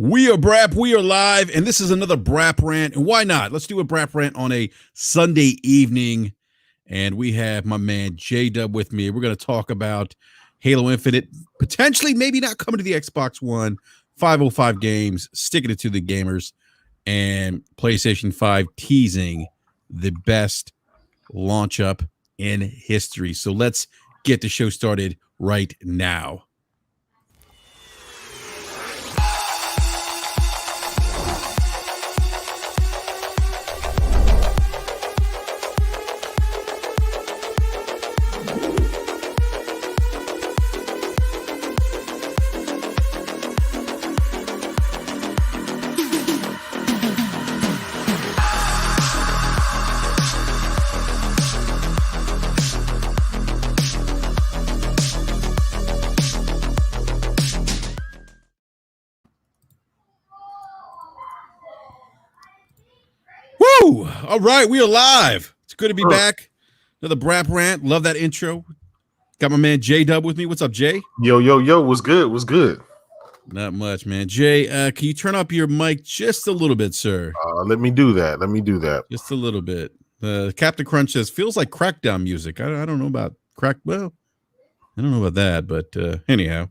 We are BRAP. We are live, and this is another BRAP rant. And why not? Let's do a BRAP rant on a Sunday evening. And we have my man J-Dub with me. We're going to talk about Halo Infinite, potentially maybe not coming to the Xbox One, 505 games, sticking it to the gamers, and PlayStation 5 teasing the best launch up in history. So let's get the show started right now. All right, we are live. It's good to be back. Another BRAP rant. Love that intro. Got my man J-Dub with me. What's up, Jay? Yo. What's good? What's good? Not much, man. Jay, can you turn up your mic just a little bit, sir? Let me do that. Just a little bit. Captain Crunch says, feels like Crackdown music. I don't know about Well, I don't know about that, but anyhow.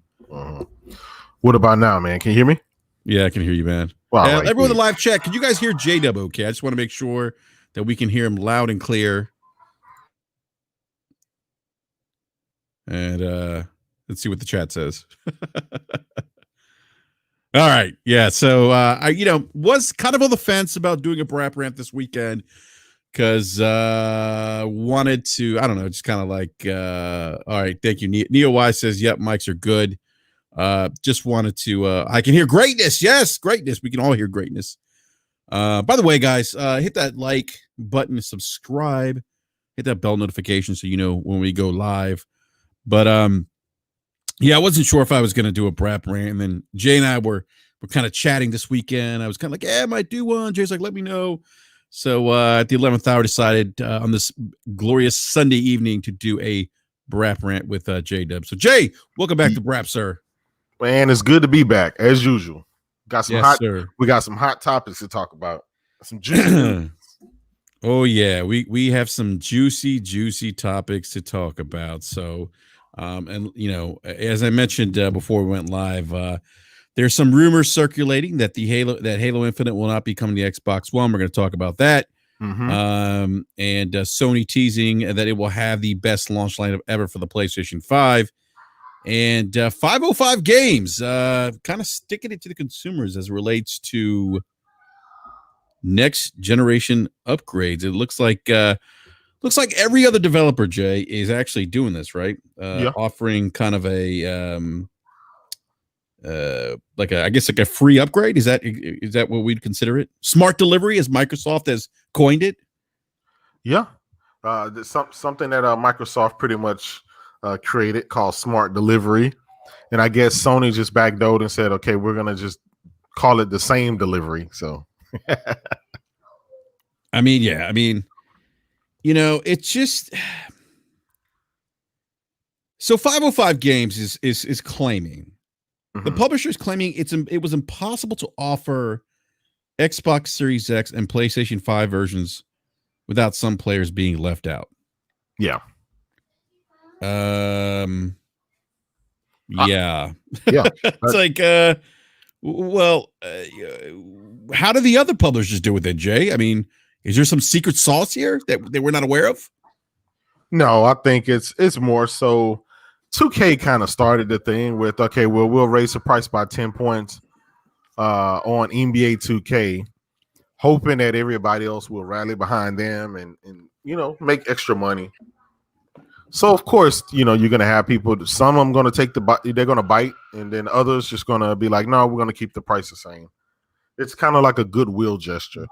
What about now, man? Can you hear me? Yeah, I can hear you, man. Wow, everyone in the live chat, can you guys hear J-Dub okay? I just want to make sure that we can hear him loud and clear. And let's see what the chat says. All right. Yeah. So I was kind of on the fence about doing a BRAP rant this weekend because wanted to, I don't know, just kind of like all right, thank you. Neo Y says, yep, mics are good. Just wanted to I can hear greatness. Yes, greatness. We can all hear greatness. By the way, guys, hit that like button, subscribe, hit that bell notification so you know when we go live. But yeah, I wasn't sure if I was going to do a BRAP rant, and then Jay and I were kind of chatting this weekend. I was kind of like, yeah, I might do one. Jay's like, let me know. So at the 11th hour, decided on this glorious Sunday evening to do a BRAP rant with J-Dub. So Jay, welcome back to BRAP, sir. Man, it's good to be back as usual. Got some We got some hot topics to talk about. Some juicy. Oh yeah, we have some juicy topics to talk about. So, and you know, as I mentioned before we went live, there's some rumors circulating that Halo Infinite will not be coming to the Xbox One. We're going to talk about that. And Sony teasing that it will have the best launch lineup ever for the PlayStation 5. And 505 games, kind of sticking it to the consumers as it relates to next generation upgrades. It looks like every other developer, Jay, is actually doing this, right? Offering kind of a I guess a free upgrade. Is that what we'd consider it? Smart delivery, as Microsoft has coined it. Yeah, something that Microsoft pretty much created called smart delivery, and I guess Sony just backdoored and said, okay, we're gonna just call it the same delivery. So I mean, you know, it's just so 505 games is claiming the publisher is claiming it was impossible to offer Xbox Series X and PlayStation 5 versions without some players being left out. Yeah. Yeah. It's like how do the other publishers do with it, Jay? I mean, is there some secret sauce here that we're not aware of? No, I think it's more so 2K kind of started the thing with, okay, well, we'll raise the price by 10 points on NBA 2K, hoping that everybody else will rally behind them and you know, make extra money. So of course, you know, you're gonna have people. Some of them gonna take they're gonna bite, and then others just gonna be like, "No, we're gonna keep the price the same." It's kind of like a goodwill gesture.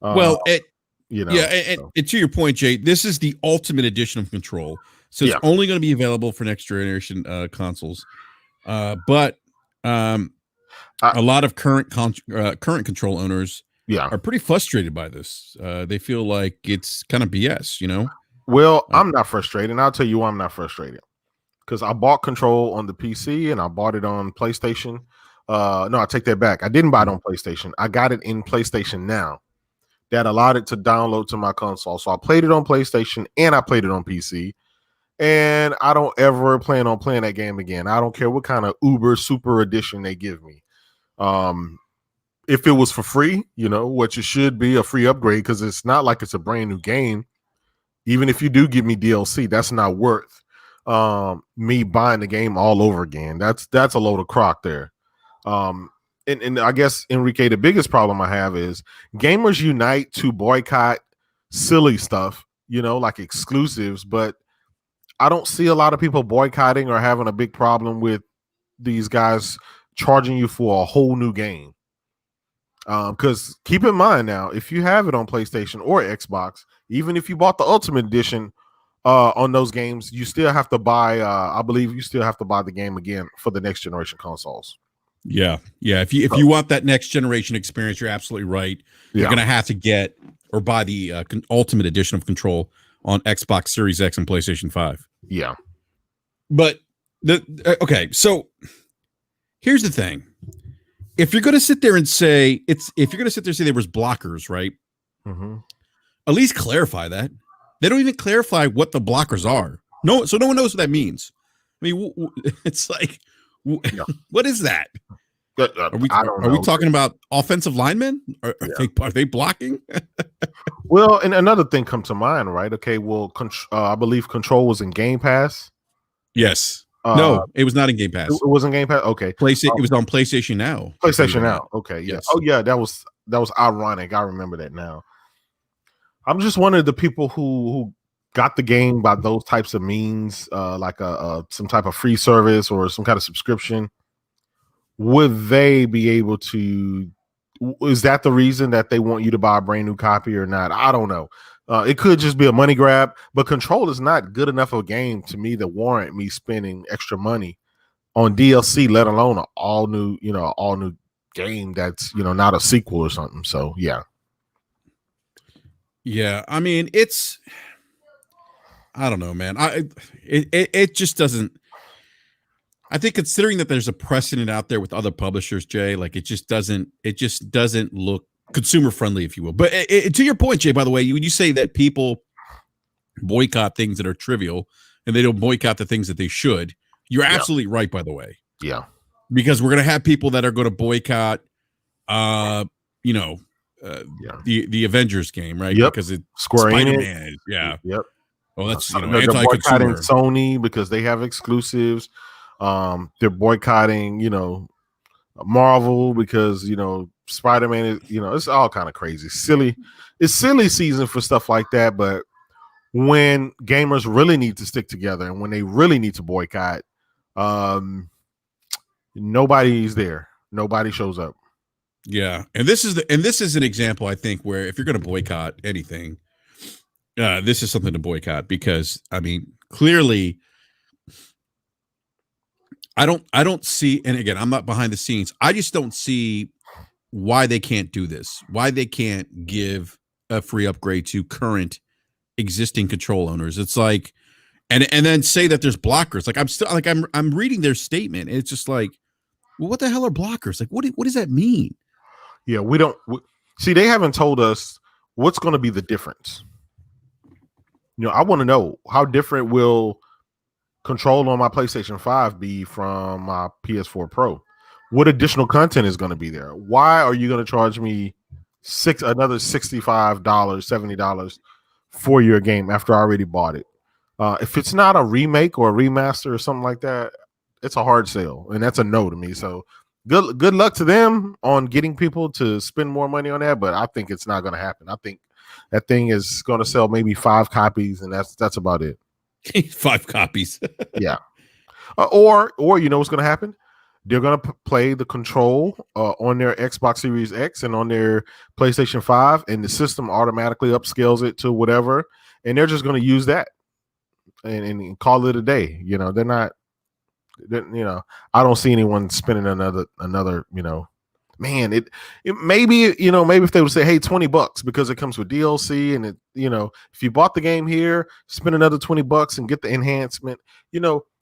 Well, and to your point, Jay, this is the ultimate edition of Control, so it's only going to be available for next generation consoles. But a lot of current Control owners are pretty frustrated by this. They feel like it's kind of BS, you know. Well, I'm not frustrated, and I'll tell you why I'm not frustrated. Because I bought Control on the PC and I bought it on PlayStation No, I take that back. I didn't buy it on PlayStation. I got it in PlayStation Now. That allowed it to download to my console. So I played it on PlayStation and I played it on PC. And I don't ever plan on playing that game again. I don't care what kind of Uber Super Edition they give me. If it was for free, what you should be a free upgrade, because it's not like it's a brand new game. Even if you do give me DLC, that's not worth me buying the game all over again. That's a load of crock there. And I guess, Enrique, the biggest problem I have is gamers unite to boycott silly stuff, like exclusives, but I don't see a lot of people boycotting or having a big problem with these guys charging you for a whole new game. Because keep in mind now, if you have it on PlayStation or Xbox, even if you bought the Ultimate Edition on those games, you still have to buy, I believe you still have to buy the game again for the next generation consoles. Yeah. If you want that next generation experience, you're absolutely right. You're going to have to get or buy the Ultimate Edition of Control on Xbox Series X and PlayStation 5. Yeah. But okay, so here's the thing. If you're going to sit there and say there was blockers, right? Mm-hmm. At least clarify that. They don't even clarify what the blockers are. So no one knows what that means. I mean, it's like, what is that? Are we talking about offensive linemen? Are they blocking? Well, and another thing come to mind, right? Okay, well, I believe Control was in Game Pass. Yes. No, it was not in Game Pass. It wasn't Game Pass. Okay, it was on PlayStation Now. PlayStation Now. Okay, yes. Oh yeah, that was ironic. I remember that now. I'm just wondering, the people who got the game by those types of means, like some type of free service or some kind of subscription, would they be able to? Is that the reason that they want you to buy a brand new copy or not? I don't know. It could just be a money grab, but Control is not good enough of a game to me to warrant me spending extra money on DLC, let alone an all new game that's not a sequel or something. So yeah. Yeah, I mean, I don't know, man. It just doesn't. I think, considering that there's a precedent out there with other publishers, Jay, like it just doesn't look consumer friendly, if you will. But to your point, Jay, by the way, when you say that people boycott things that are trivial and they don't boycott the things that they should, you're absolutely right, by the way. Yeah. Because we're going to have people that are going to boycott, the Avengers game, right? Yep. Because it's Square Spider-Man. Enix. Yeah. Yep. Oh, that's they're boycotting Sony because they have exclusives. They're boycotting, Marvel because Spider-Man is, it's all kind of crazy. It's silly season for stuff like that. But when gamers really need to stick together and when they really need to boycott, nobody's there. Nobody shows up. Yeah, and this is an example, I think, where if you're going to boycott anything, this is something to boycott, because I mean, clearly, I don't see, and again, I'm not behind the scenes. I just don't see why they can't do this. Why they can't give a free upgrade to current existing Control owners. It's like, and then say that there's blockers. Like I'm reading their statement, and it's just like, well, what the hell are blockers? Like, what does that mean? Yeah, see, they haven't told us what's going to be the difference. I want to know, how different will Control on my PlayStation 5 be from my PS4 Pro? What additional content is going to be there? Why are you going to charge me another $65, $70 for your game after I already bought it? If it's not a remake or a remaster or something like that, it's a hard sell, and that's a no to me. So good luck to them on getting people to spend more money on that, but I think it's not going to happen. I think that thing is going to sell maybe 5 copies, and that's about it. 5 copies. Yeah. Or what's going to happen? They're going to play the Control on their Xbox Series X and on their PlayStation 5, and the system automatically upscales it to whatever, and they're just going to use that and call it a day. They're not. I don't see anyone spending another. Man, it maybe maybe if they would say, hey, $20 because it comes with DLC, and if you bought the game here, spend another $20 and get the enhancement.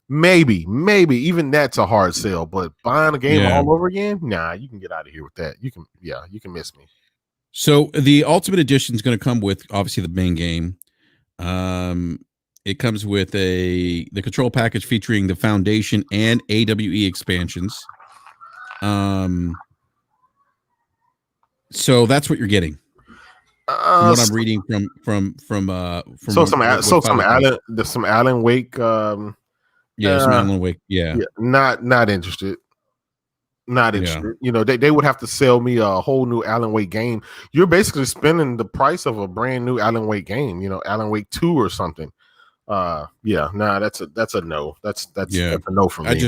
maybe even that's a hard sell. But buying a game all over again, nah, you can get out of here with that. You can miss me. So the Ultimate Edition is going to come with obviously the main game. It comes with the control package featuring the Foundation and AWE expansions. So that's what you're getting. From what I'm reading from some Alan Wake. Some Alan Wake. Yeah, not interested. Not interested. Yeah. They would have to sell me a whole new Alan Wake game. You're basically spending the price of a brand new Alan Wake game. Alan Wake 2 or something. That's a no. That's a no for me.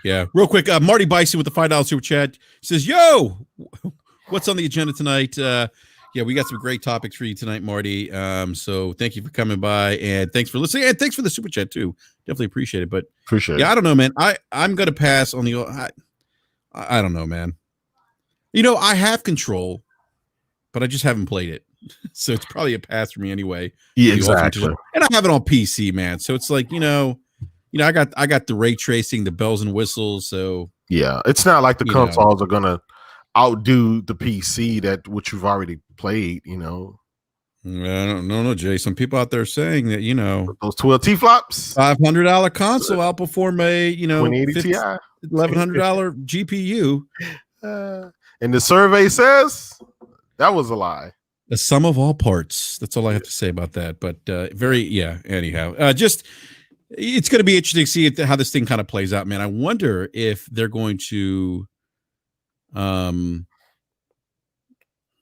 Real quick, Marty Bison with the $5 super chat says, "Yo, what's on the agenda tonight?" We got some great topics for you tonight, Marty. So thank you for coming by, and thanks for listening, and thanks for the super chat too. Definitely appreciate it. But I don't know, man. I'm gonna pass on the. I don't know, man. I have Control, but I just haven't played it, so it's probably a pass for me anyway. Yeah, exactly. And I have it on PC, man. So it's like I got the ray tracing, the bells and whistles. So yeah, it's not like the consoles are gonna outdo the PC which you've already played. I don't know, Jay. Some people out there saying that those 12T flops, $500 console outperform a 2080 Ti, $1,100 GPU. And the survey says that was a lie. The sum of all parts. That's all I have to say about that. But anyhow, it's going to be interesting to see how this thing kind of plays out, man. I wonder if they're going to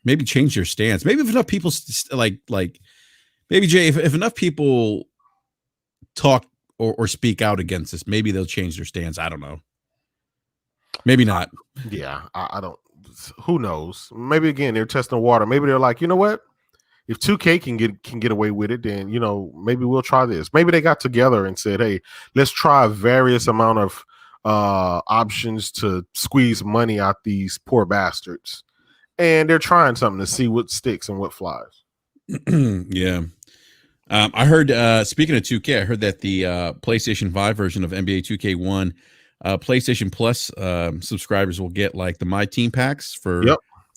maybe change their stance. Maybe if enough people maybe Jay, if enough people talk or speak out against this, maybe they'll change their stance. I don't know. Maybe not. Yeah, I don't. Who knows? Maybe again they're testing the water. Maybe they're like, you know what? If 2K can get away with it, then maybe we'll try this. Maybe they got together and said, hey, let's try various amount of options to squeeze money out these poor bastards. And they're trying something to see what sticks and what flies. Yeah. I heard, speaking of 2K, I heard that the PlayStation 5 version of NBA 2K1, PlayStation Plus subscribers will get like the My Team packs for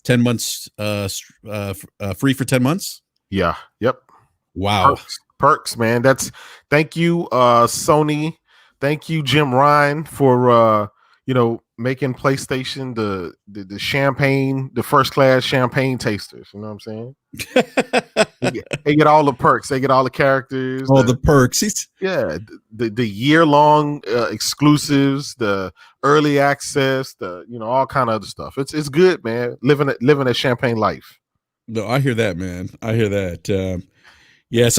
10 months, free for 10 months. Yeah. Yep. Wow. Perks, man. Thank you, Sony. Thank you, Jim Ryan, for making PlayStation the champagne, the first class champagne tasters. You know what I'm saying? They get all the perks. They get all the characters. All the perks. The year-long exclusives, the early access, all kind of other stuff. It's good, man. Living a champagne life. No, I hear that, man. I hear that. So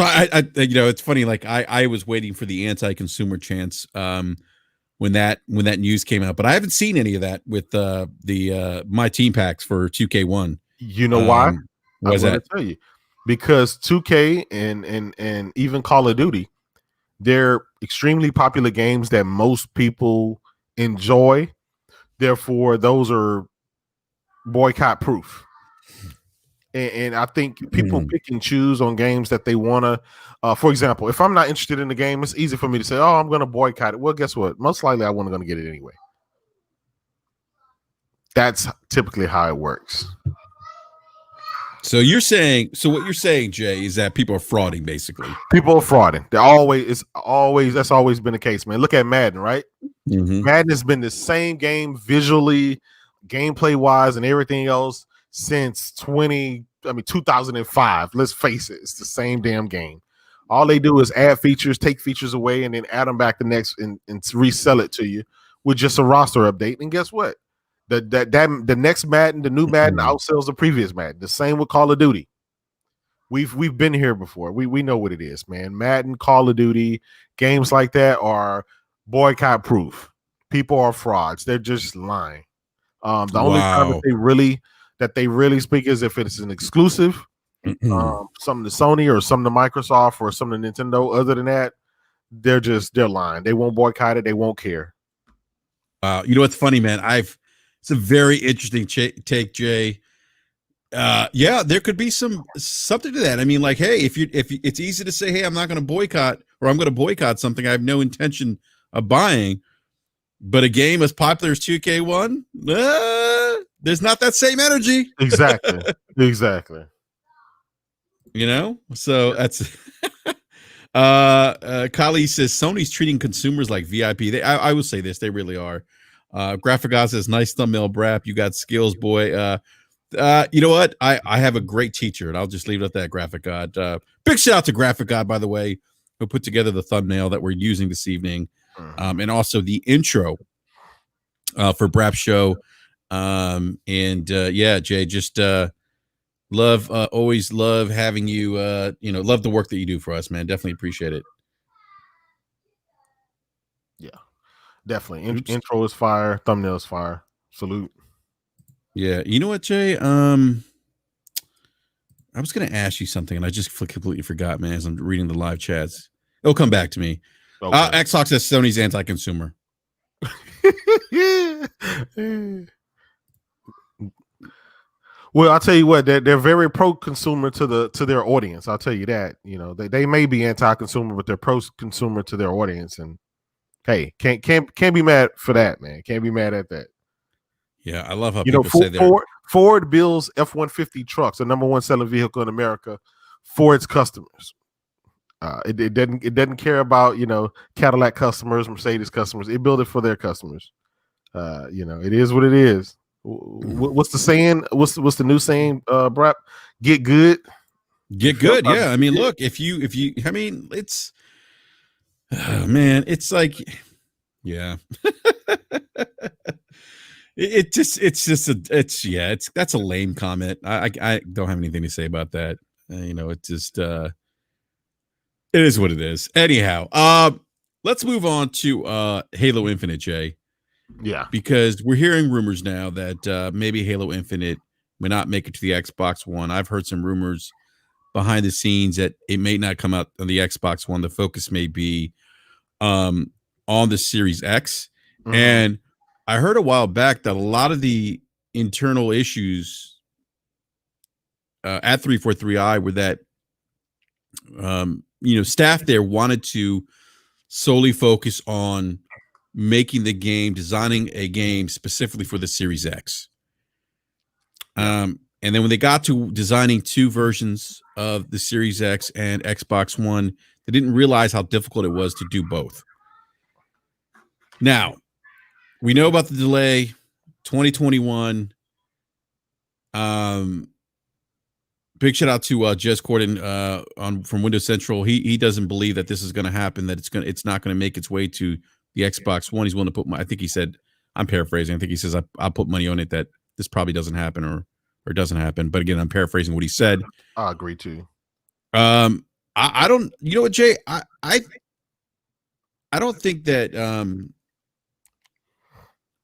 I it's funny. Like I was waiting for the anti-consumer chants when that news came out, but I haven't seen any of that with the My Team packs for 2K1. You know why? I'm going to tell you. Because 2K and even Call of Duty, they're extremely popular games that most people enjoy. Therefore, those are boycott proof. And I think people pick and choose on games that they want to. For example, if I'm not interested in the game, it's easy for me to say, "Oh, I'm going to boycott it." Well, guess what? Most likely, I wasn't going to get it anyway. That's typically how it works. So what you're saying, Jay, is that people are frauding, basically. People are frauding. That's always been the case, man. Look at Madden, right? Mm-hmm. Madden has been the same game visually, gameplay wise, and everything else since 2005. Let's face it, it's the same damn game. All they do is add features, take features away, and then add them back the next and resell it to you with just a roster update. And guess what? The next Madden, the new Madden outsells the previous Madden. The same with Call of Duty. We've been here before. We know what it is, man. Madden, Call of Duty, games like that are boycott proof. People are frauds. They're just lying. The only time that they really speak is if it's an exclusive, something to Sony or something to Microsoft or something to Nintendo. Other than that, they're lying. They won't boycott it. They won't care. You know what's funny, man? It's a very interesting take, Jay. There could be something to that. I mean, like, hey, if it's easy to say, hey, I'm not going to boycott or I'm going to boycott something, I have no intention buying. But a game as popular as 2K1, there's not that same energy. Exactly. So that's Kali says Sony's treating consumers like VIP. I will say this, they really are. Graphic God says, nice thumbnail, Brap. You got skills, boy. You know what? I have a great teacher, and I'll just leave it at that, Graphic God. Big shout out to Graphic God, by the way, who put together the thumbnail that we're using this evening. And also the intro for Brap Show. Yeah, Jay, just always love having you, love the work that you do for us, man. Definitely appreciate it. Yeah, definitely. Intro is fire. Thumbnail is fire. Salute. Yeah, you know what, Jay? I was going to ask you something, and I just completely forgot, man, as I'm reading the live chats. It'll come back to me. Okay. Xbox says Sony's anti-consumer. Well, I'll tell you what, they're very pro-consumer to their audience. I'll tell you that. They may be anti-consumer, but they're pro-consumer to their audience. And hey, can't be mad for that, man. Can't be mad at that. Yeah, I love how people say that. Ford builds F-150 trucks, the #1 selling vehicle in America, for its customers. It doesn't care about Cadillac customers, Mercedes customers. It built it for their customers. It is what it is. What's the saying? What's the new saying? Brap, get good. Get good. Yeah, I mean, look, if you, I mean, it's, man, it's like, yeah. That's a lame comment. I don't have anything to say about that. It just it is what it is. Anyhow, let's move on to Halo Infinite, Jay. Yeah, because we're hearing rumors now that maybe Halo Infinite may not make it to the Xbox One. I've heard some rumors behind the scenes that it may not come out on the Xbox One. The focus may be on the Series X. Mm-hmm. And I heard a while back that a lot of the internal issues at 343i were that staff there wanted to solely focus on making the game, designing a game specifically for the Series X. And then when they got to designing 2 versions of the Series X and Xbox One, they didn't realize how difficult it was to do both. Now, we know about the delay, 2021. Big shout out to Jez Corden from Windows Central. He doesn't believe that this is going to happen, that it's not going to make its way to the Xbox One. He's willing to put I think he said, I'm paraphrasing, I think he says I'll put money on it that this probably doesn't happen or doesn't happen. But again, I'm paraphrasing what he said. I agree too. I don't, you know what, Jay? I don't think that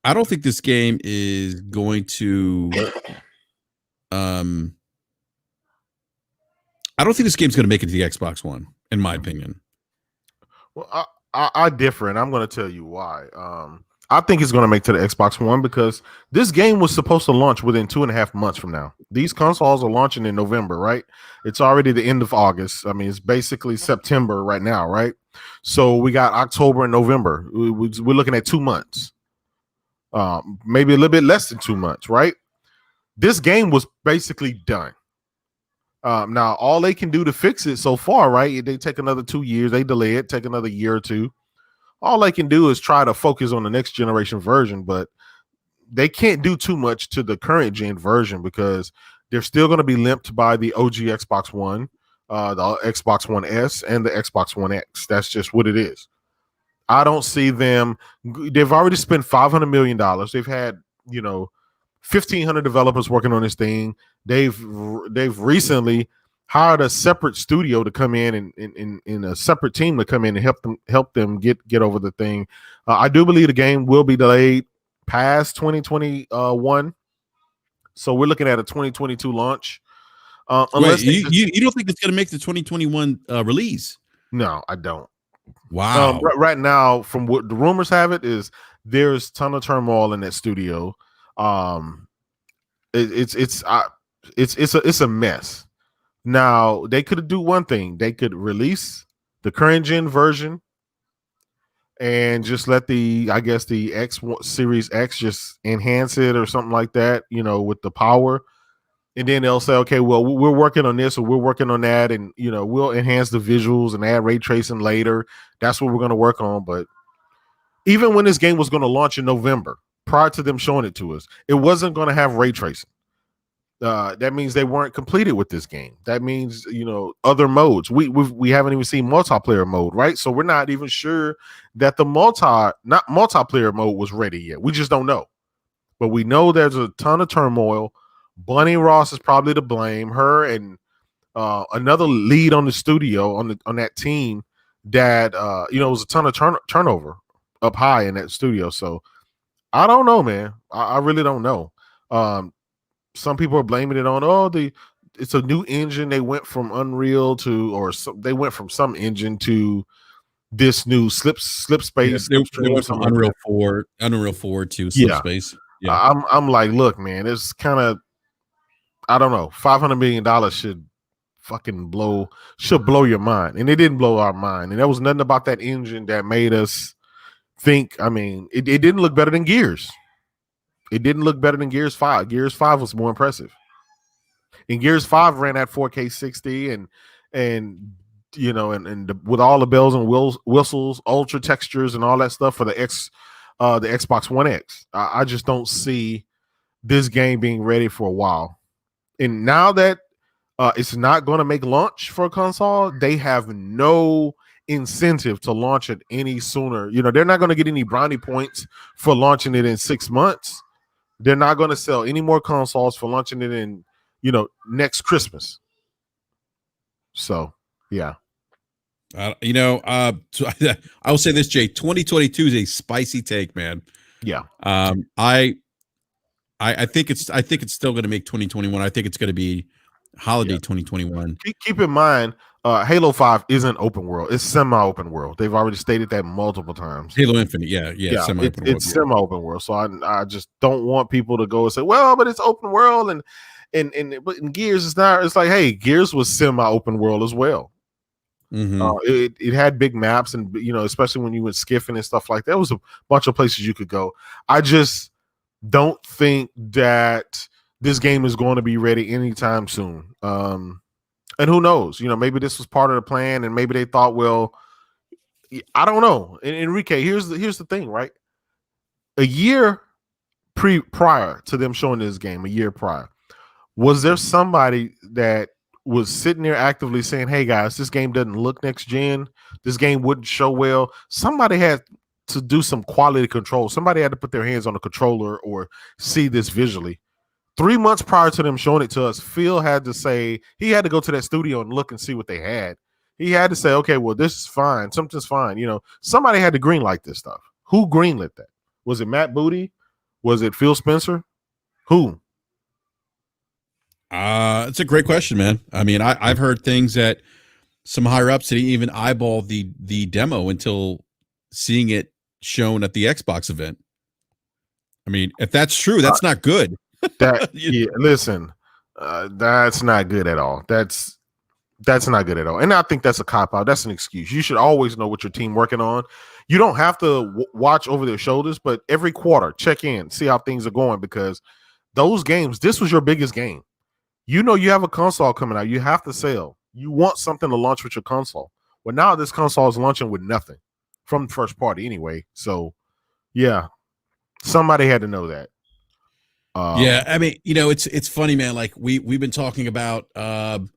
I don't think this game is going to I don't think this game's going to make it to the Xbox One, in my opinion. Well, I differ, and I'm going to tell you why. I think it's going to make to the Xbox One because this game was supposed to launch within 2.5 months from now. These consoles are launching in November, right? It's already the end of August. I mean, it's basically September right now, right? So we got October and November. We're looking at 2 months, maybe a little bit less than 2 months, right? This game was basically done. Now, all they can do to fix it so far, right? They take another 2 years. They delay it, take another year or two. All they can do is try to focus on the next generation version, but they can't do too much to the current gen version because they're still going to be limped by the OG Xbox One, the Xbox One S, and the Xbox One X. That's just what it is. I don't see them. They've already spent $500 million. They've had, 1,500 developers working on this thing. They've recently hired a separate studio to come in and a separate team to come in and help them get over the thing. I do believe the game will be delayed past 2021, so we're looking at a 2022 launch. Unless you don't think it's going to make the 2021 release? No, I don't. Wow. Right now, from what the rumors have it, is there's a ton of turmoil in that studio. It's a mess. Now, they could do one thing. They could release the current gen version and just let the X Series X just enhance it or something like that, with the power. And then they'll say, okay, well, we're working on this or we're working on that, and we'll enhance the visuals and add ray tracing later. That's what we're going to work on. But even when this game was going to launch in November, prior to them showing it to us, it wasn't going to have ray tracing. That means they weren't completed with this game. That means other modes. We haven't even seen multiplayer mode, right? So we're not even sure that the multiplayer mode was ready yet. We just don't know. But we know there's a ton of turmoil. Bunny Ross is probably to blame. Her and another lead on the studio on that team that it was a ton of turnover up high in that studio. So I don't know, man. I really don't know. Some people are blaming it on it's a new engine. They went from Unreal they went from some engine to this new slip space. Yeah, they went from Unreal 4 to slip space. Yeah. I'm like, look, man, it's kind of, I don't know, $500 million should blow your mind. And it didn't blow our mind. And there was nothing about that engine that made us think, it didn't look better than Gears. It didn't look better than Gears 5. Gears 5 was more impressive. And Gears 5 ran at 4K 60 and with all the bells and whistles, ultra textures and all that stuff for the Xbox One X. I just don't see this game being ready for a while. And now that it's not going to make launch for a console, they have no incentive to launch it any sooner. They're not going to get any brownie points for launching it in 6 months. They're not going to sell any more consoles for launching it in, next Christmas. So, yeah. I will say this, Jay. 2022 is a spicy take, man. Yeah. I think it's still going to make 2021. I think it's going to be holiday 2021. Keep in mind, Halo 5 isn't open world. It's semi-open world. They've already stated that multiple times. Halo Infinite, semi-open world. It's semi-open world. So I just don't want people to go and say, well, but it's open world but in Gears it's not. It's like, hey, Gears was semi-open world as well. Mm-hmm. It had big maps, and especially when you went skiffing and stuff like that, there was a bunch of places you could go. I just don't think that this game is going to be ready anytime soon. And who knows? Maybe this was part of the plan, and maybe they thought, well, I don't know. And Enrique, here's the thing, right? A year prior to them showing this game, a year prior, was there somebody that was sitting there actively saying, hey guys, this game doesn't look next gen, this game wouldn't show well? Somebody had to do some quality control. Somebody had to put their hands on the controller or see this visually. 3 months prior to them showing it to us, Phil had to say, he had to go to that studio and look and see what they had. He had to say, okay, well, this is fine. Something's fine. Somebody had to greenlight this stuff. Who greenlit that? Was it Matt Booty? Was it Phil Spencer? Who? It's a great question, man. I've heard things that some higher ups didn't even eyeball the demo until seeing it shown at the Xbox event. If that's true, that's not good. Listen, that's not good at all. That's not good at all. And I think that's a cop-out. That's an excuse. You should always know what your team working on. You don't have to watch over their shoulders, but every quarter, check in, see how things are going, because those games, this was your biggest game. You have a console coming out. You have to sell. You want something to launch with your console. Well, now this console is launching with nothing from the first party anyway. So, yeah, somebody had to know that. It's funny, man. Like we've been talking about, Halo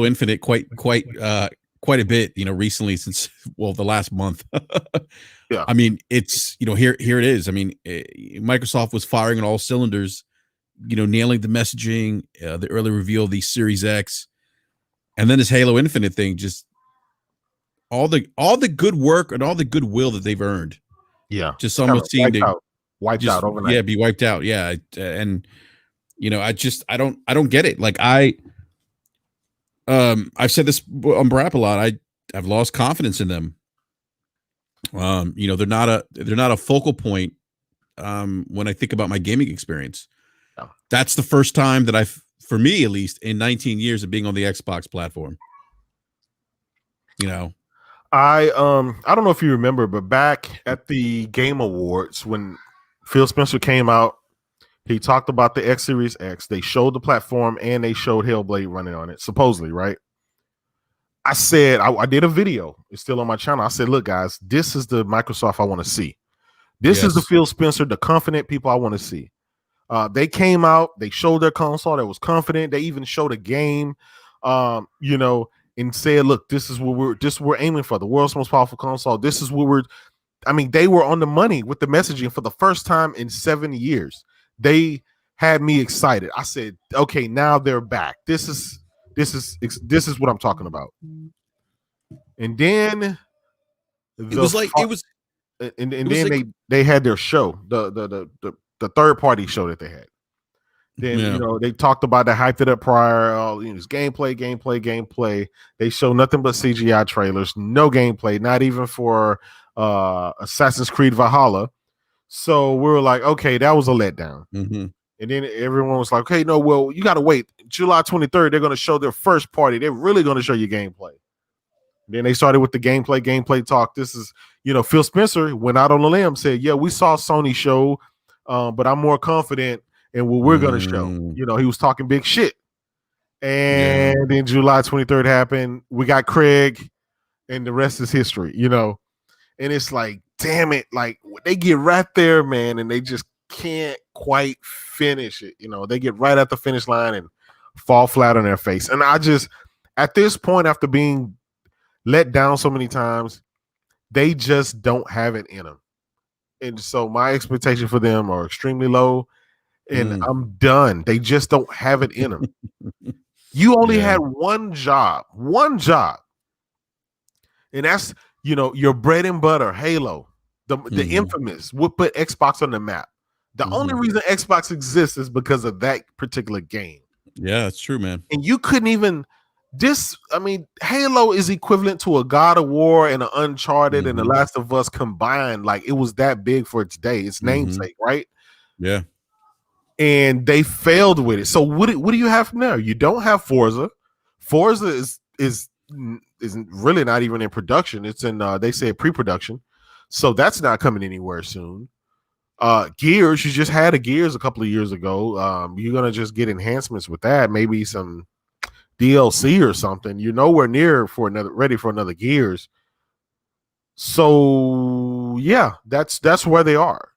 Infinite quite a bit, recently, since the last month. Yeah. It's here it is. Microsoft was firing on all cylinders, nailing the messaging, the early reveal of the Series X, and then this Halo Infinite thing, just all the good work and all the goodwill that they've earned. Yeah. Just almost seeing wiped out overnight. Yeah, be wiped out. Yeah. And I don't get it. Like I've said this on BRAP a lot. I've lost confidence in them. They're not a focal point when I think about my gaming experience. No. That's the first time that for me at least, in 19 years of being on the Xbox platform. I don't know if you remember, but back at the Game Awards when Phil Spencer came out, he talked about the X Series X. They showed the platform and they showed Hellblade running on it, supposedly, right? I said I did a video. It's still on my channel. I said, look, guys, this is the Microsoft I want to see. This is the Phil Spencer, the confident people I want to see. They came out, they showed their console that was confident. They even showed a game, and said, look, this is what we're aiming for, the world's most powerful console. This is what they were on the money with the messaging for the first time in 7 years. They had me excited. I said, okay, now they're back. This is what I'm talking about. And then they had their show, the third party show that they had. Then they talked about that, hyped it up prior. It was gameplay. They showed nothing but CGI trailers, no gameplay, not even for Assassin's Creed Valhalla. So we were like, okay, that was a letdown. Mm-hmm. And then everyone was like, okay, no, well, you got to wait. July 23rd, they're going to show their first party. They're really going to show you gameplay. Then they started with the gameplay talk. This is, Phil Spencer went out on a limb, said, yeah, we saw Sony show, but I'm more confident in what we're going to show. He was talking big shit. And then July 23rd happened. We got Craig, and the rest is history, And it's like, damn it, like they get right there, man, and they just can't quite finish it. They get right at the finish line and fall flat on their face. And I just, at this point, after being let down so many times, they just don't have it in them. And so my expectations for them are extremely low, and I'm done. They just don't have it in them. You only had one job, and that's, your bread and butter, Halo, the infamous, would put Xbox on the map. The only reason Xbox exists is because of that particular game. Yeah, that's true, man. And you couldn't even Halo is equivalent to a God of War and an Uncharted and The Last of Us combined. Like, it was that big for its day, its namesake, right? Yeah. And they failed with it. So what do you have from there? You don't have Forza. Forza is really not even in production. It's in they say pre-production. So that's not coming anywhere soon. Gears, you just had a Gears a couple of years ago. You're gonna just get enhancements with that, maybe some DLC or something. You're nowhere near ready for another Gears. So yeah, that's where they are.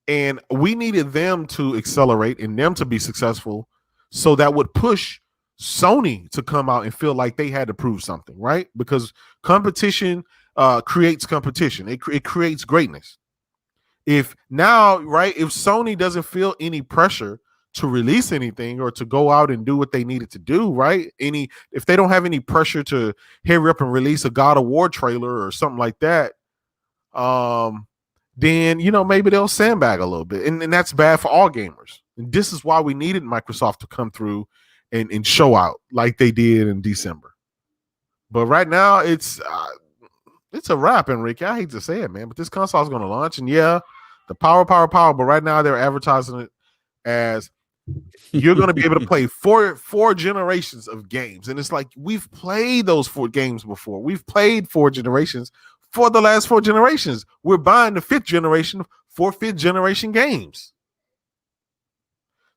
And we needed them to accelerate and them to be successful, so that would push Sony to come out and feel like they had to prove something, right? Because competition creates competition. It creates greatness. If Sony doesn't feel any pressure to release anything or to go out and do what they needed to do, right? If they don't have any pressure to hurry up and release a God of War trailer or something like that, then maybe they'll sandbag a little bit, and that's bad for all gamers. And this is why we needed Microsoft to come through and show out like they did in December. But right now, it's a wrap, Enrique. I hate to say it, man, but this console is going to launch, and the power. But right now, they're advertising it as you're going to be able to play four generations of games, and it's like, we've played those 4 games before. We've played 4 generations. For the last 4 generations, we're buying the 5th generation for 5th generation games.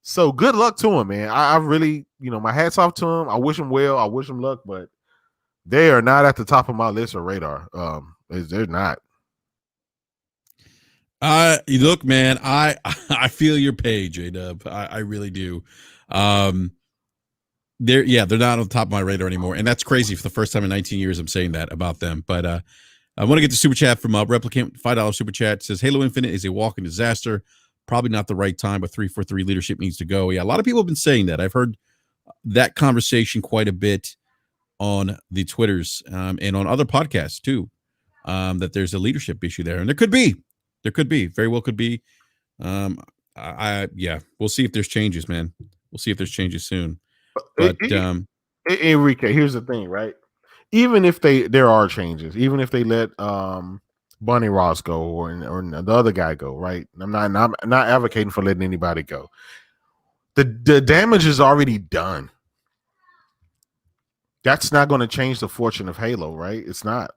So good luck to him, man. I really, my hat's off to him. I wish him well. I wish him luck, but they are not at the top of my list or radar. They're not. Look, man, I feel your pain, J-Dub. I really do. They're not on the top of my radar anymore, and that's crazy. For the first time in 19 years, I'm saying that about them, but I want to get the super chat from Replicant. $5 super chat says Halo Infinite is a walking disaster. Probably not the right time, but 343 leadership needs to go. Yeah, a lot of people have been saying that. I've heard that conversation quite a bit on the Twitters and on other podcasts too. That there's a leadership issue there, and there could be, very well could be. We'll see if there's changes, man. We'll see if there's changes soon. But Enrique, here's the thing, right? Even if there are changes, even if they let Bunny Ross go or the other guy go, right? I'm not advocating for letting anybody go. The damage is already done. That's not going to change the fortune of Halo, right? It's not.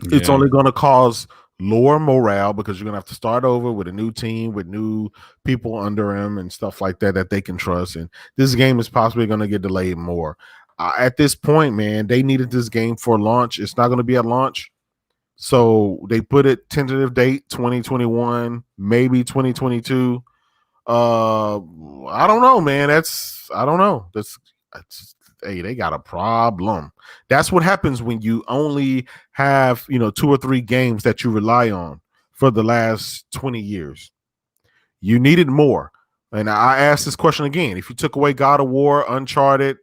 It's Yeah. only going to cause lower morale because you're going to have to start over with a new team, with new people under him and stuff like that that they can trust. And this game is possibly going to get delayed more. At this point, man, they needed this game for launch. It's not going to be at launch. So they put it tentative date 2021, maybe 2022. I don't know, man. I don't know. That's hey, they got a problem. That's what happens when you only have 2 or 3 games that you rely on for the last 20 years. You needed more. And I asked this question again. If you took away God of War, Uncharted,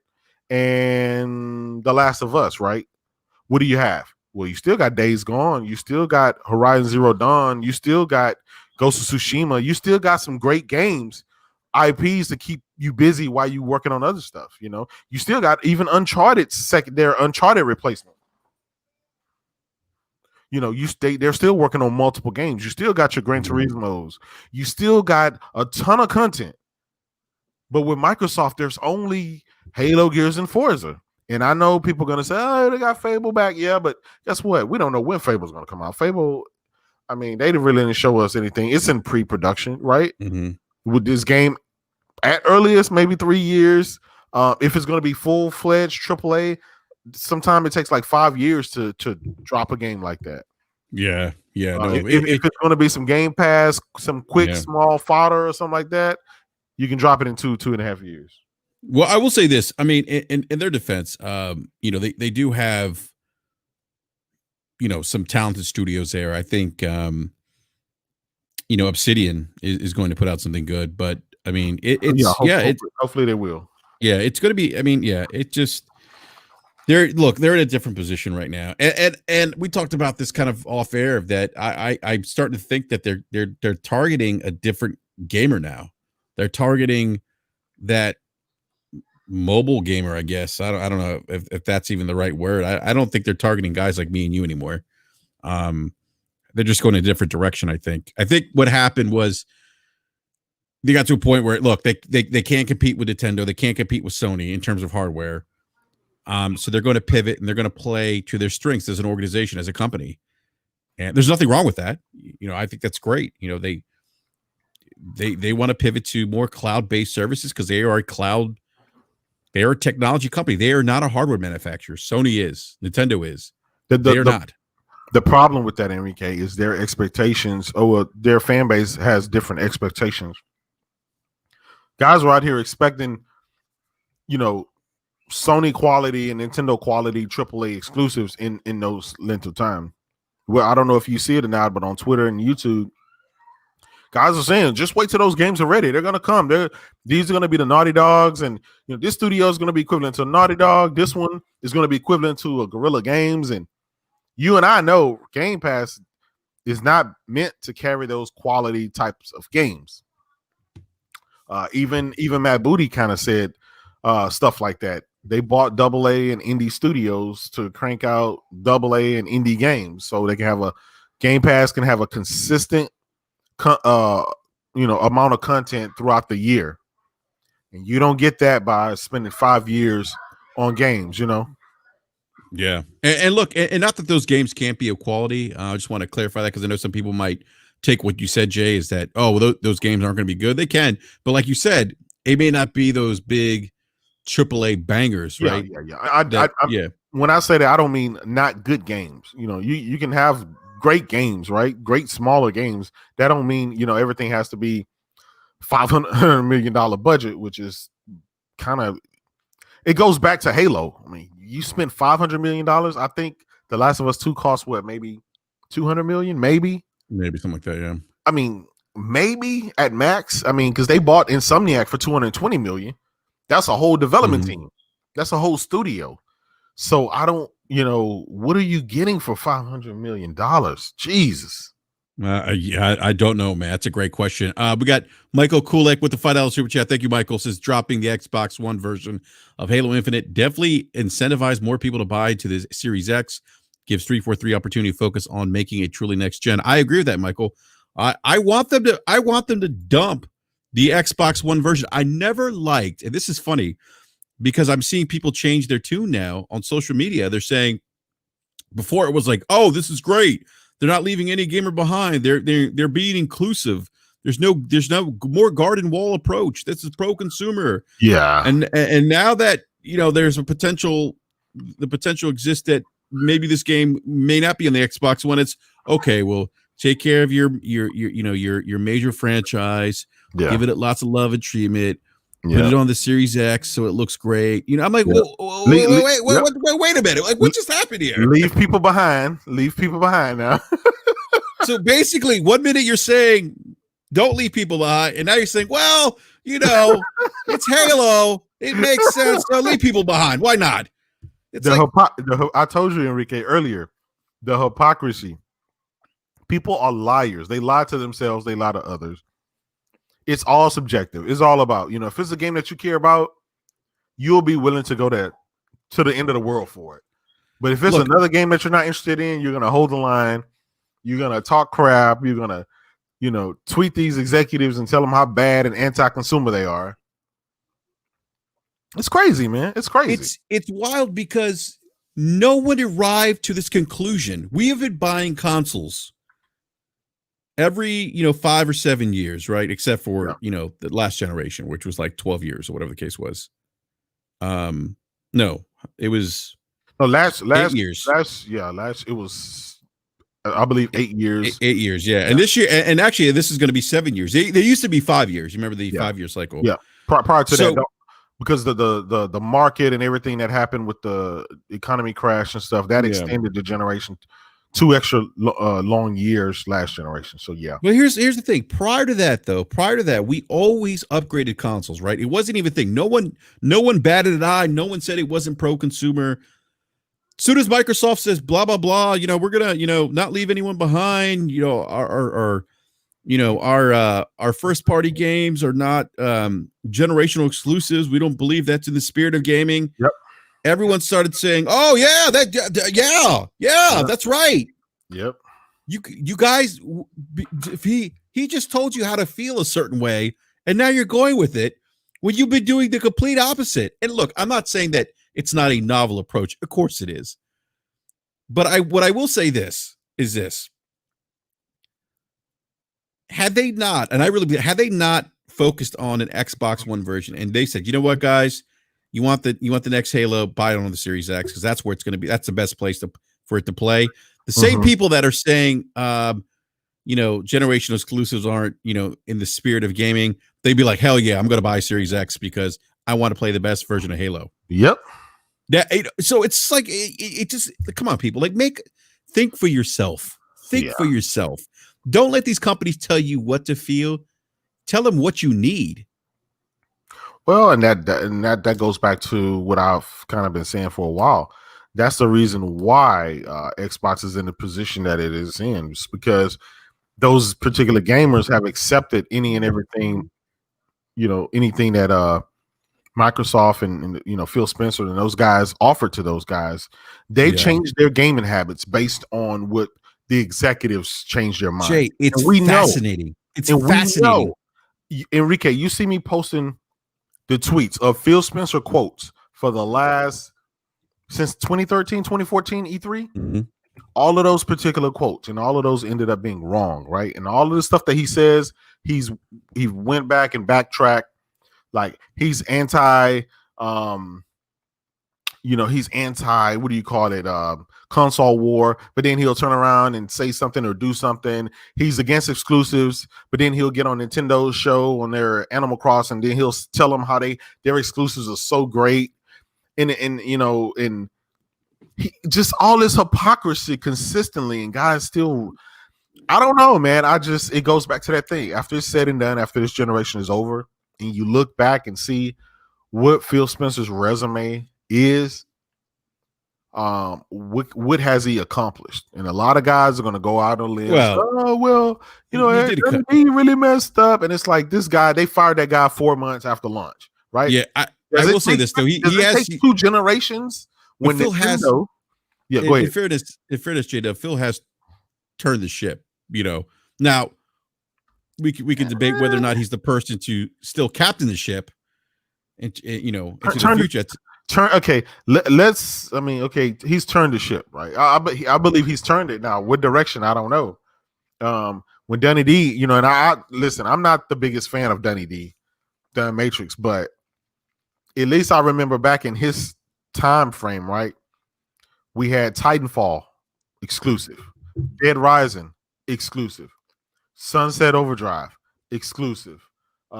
and The Last of Us, right? What do you have? Well, you still got Days Gone. You still got Horizon Zero Dawn. You still got Ghost of Tsushima. You still got some great games, IPs to keep you busy while you working on other stuff. You still got even Uncharted their Uncharted replacement. They're still working on multiple games. You still got your Gran Turismos. You still got a ton of content. But with Microsoft, there's only Halo, Gears, and Forza. And I know people are going to say, oh, they got Fable back. Yeah, but guess what? We don't know when Fable's going to come out. Fable, I mean, they really didn't show us anything. It's in pre-production, right? With this game, at earliest, maybe 3 years. If it's going to be full-fledged AAA, sometimes it takes like 5 years to drop a game like that. Yeah. No, if it's going to be some Game Pass, some quick, small fodder or something like that, you can drop it in 2.5 years. Well, I will say this. I mean, in their defense, they do have, some talented studios there. I think, Obsidian is going to put out something good, but I mean, hopefully they will. Yeah, it's going to be. I mean, it just they're in a different position right now, and we talked about this kind of off air that I'm starting to think that they're targeting a different gamer now. They're targeting that mobile gamer, I guess. I don't know if that's even the right word. I don't think they're targeting guys like me and you anymore. They're just going in a different direction. I think what happened was they got to a point where look, they can't compete with Nintendo. They can't compete with Sony in terms of hardware. So they're going to pivot and they're going to play to their strengths as an organization, as a company. And there's nothing wrong with that. I think that's great. They want to pivot to more cloud-based services because they are a technology company. They are not a hardware manufacturer. Sony is. Nintendo is. They are not. The problem with that, Enrique, is their expectations. Their fan base has different expectations. Guys are out here expecting, Sony quality and Nintendo quality AAA exclusives in those length of time. Well, I don't know if you see it or not, but on Twitter and YouTube, guys are saying, just wait till those games are ready. They're going to come. These are going to be the Naughty Dogs. And this studio is going to be equivalent to a Naughty Dog. This one is going to be equivalent to a Guerrilla Games. And you and I know Game Pass is not meant to carry those quality types of games. Even Matt Booty kind of said stuff like that. They bought AA and indie studios to crank out AA and indie games so they can have a Game Pass can have a consistent amount of content throughout the year, and you don't get that by spending 5 years on games. Yeah, and look, and not that those games can't be of quality. I just want to clarify that because I know some people might take what you said, Jay, is that those games aren't going to be good. They can, but like you said, it may not be those big AAA bangers, right? Yeah. When I say that, I don't mean not good games. You can have great games, right? Great smaller games. That don't mean everything has to be $500 million budget, which is kind of, it goes back to Halo. I mean, you spent $500 million. I think The Last of Us 2 cost what, maybe $200 million, maybe something like that. Yeah, I mean, maybe at max. I mean, because they bought Insomniac for $220 million. That's a whole development team. That's a whole studio. So I don't, what are you getting for $500 million? Jesus. I don't know, man. That's a great question. We got Michael Kulek with the $5 super chat. Thank you, Michael. Says dropping the Xbox One version of Halo Infinite definitely incentivize more people to buy to the Series X. Gives 343 opportunity to focus on making a truly next gen. I agree with that, Michael. I want them to dump the Xbox One version. I never liked, and this is funny because I'm seeing people change their tune now on social media. They're saying Before it was like, oh, this is great. They're not leaving any gamer behind. They're being inclusive. There's no more garden wall approach. This is pro consumer. Yeah. And now that there's the potential exists that maybe this game may not be on the Xbox One. It's okay. Well, take care of your major franchise. Yeah. Give it lots of love and treatment. Put it on the Series X so it looks great. I'm like, wait a minute. Like, what just happened here? Leave people behind. Leave people behind now. So basically, 1 minute you're saying don't leave people behind, and now you're saying, well, it's Halo. It makes sense. So leave people behind. Why not? It's I told you, Enrique, earlier, the hypocrisy. People are liars. They lie to themselves. They lie to others. It's all subjective. It's all about, if it's a game that you care about, you'll be willing to go to the end of the world for it. But if it's another game that you're not interested in, you're going to hold the line. You're going to talk crap. You're going to, tweet these executives and tell them how bad and anti-consumer they are. It's crazy, man. It's crazy. It's wild because no one arrived to this conclusion. We have been buying consoles every 5 or 7 years, right? Except for the last generation, which was like 12 years or whatever the case was. No, it was last 8 years. It was, I believe, 8 years. 8 years, yeah. And this year, and actually, this is going to be 7 years. They used to be 5 years. You remember the 5-year cycle? Yeah. Prior to that, because the market and everything that happened with the economy crash and stuff that extended the generation 2 extra long years last generation. So yeah. Well, here's the thing. Prior to that, we always upgraded consoles, right? It wasn't even a thing. No one batted an eye. No one said it wasn't pro consumer. Soon as Microsoft says blah blah blah, we're gonna not leave anyone behind. Our first party games are not generational exclusives. We don't believe that's in the spirit of gaming. Yep. Everyone started saying, "Oh yeah, that's right." Yep. You guys, if he just told you how to feel a certain way, and now you're going with it when you've been doing the complete opposite. And look, I'm not saying that it's not a novel approach. Of course it is. But what I will say is this. Had they not focused on an Xbox One version and they said, you know what, guys, you want the next Halo, buy it on the Series X because that's where it's going to be. That's the best place for it to play. The same people that are saying, generational exclusives aren't, in the spirit of gaming, they'd be like, hell yeah, I'm going to buy Series X because I want to play the best version of Halo. Yep. So it's like, it just, come on, people, think for yourself. Think for yourself. Don't let these companies tell you what to feel. Tell them what you need. Well, and that goes back to what I've kind of been saying for a while. That's the reason why Xbox is in the position that it is in. It's because those particular gamers have accepted any and everything, anything that Microsoft and Phil Spencer and those guys offered to those guys. They changed their gaming habits based on what the executives changed their mind. Jay, it's fascinating. It's fascinating. Enrique, you see me posting the tweets of Phil Spencer quotes for the last since 2013, 2014 E3. Mm-hmm. All of those particular quotes and all of those ended up being wrong, right? And all of the stuff that he says, he went back and backtracked. Like he's anti, he's anti, what do you call it? Console war, but then he'll turn around and say something or do something. He's against exclusives, but then he'll get on Nintendo's show on their Animal Crossing, and then he'll tell them how their exclusives are so great. And he, just all this hypocrisy consistently, and guys still, I don't know, man. It goes back to that thing. After it's said and done, after this generation is over, and you look back and see what Phil Spencer's resume is, what has he accomplished? And a lot of guys are going to go out on a limb. He really messed up. And it's like this guy, they fired that guy 4 months after launch, right? Yeah, I will say this though. He has 2 generations. When Phil has, go ahead. In fairness, J Dub, Phil has turned the ship. Now we can debate whether or not he's the person to still captain the ship, and into the future. let's. I mean, okay, he's turned the ship, right? I believe he's turned it now. What direction? I don't know. When Dunny D, you know, and I listen, I'm not the biggest fan of Dunny D, the Matrix, but at least I remember back in his time frame, right? We had Titanfall exclusive, Dead Rising exclusive, Sunset Overdrive exclusive.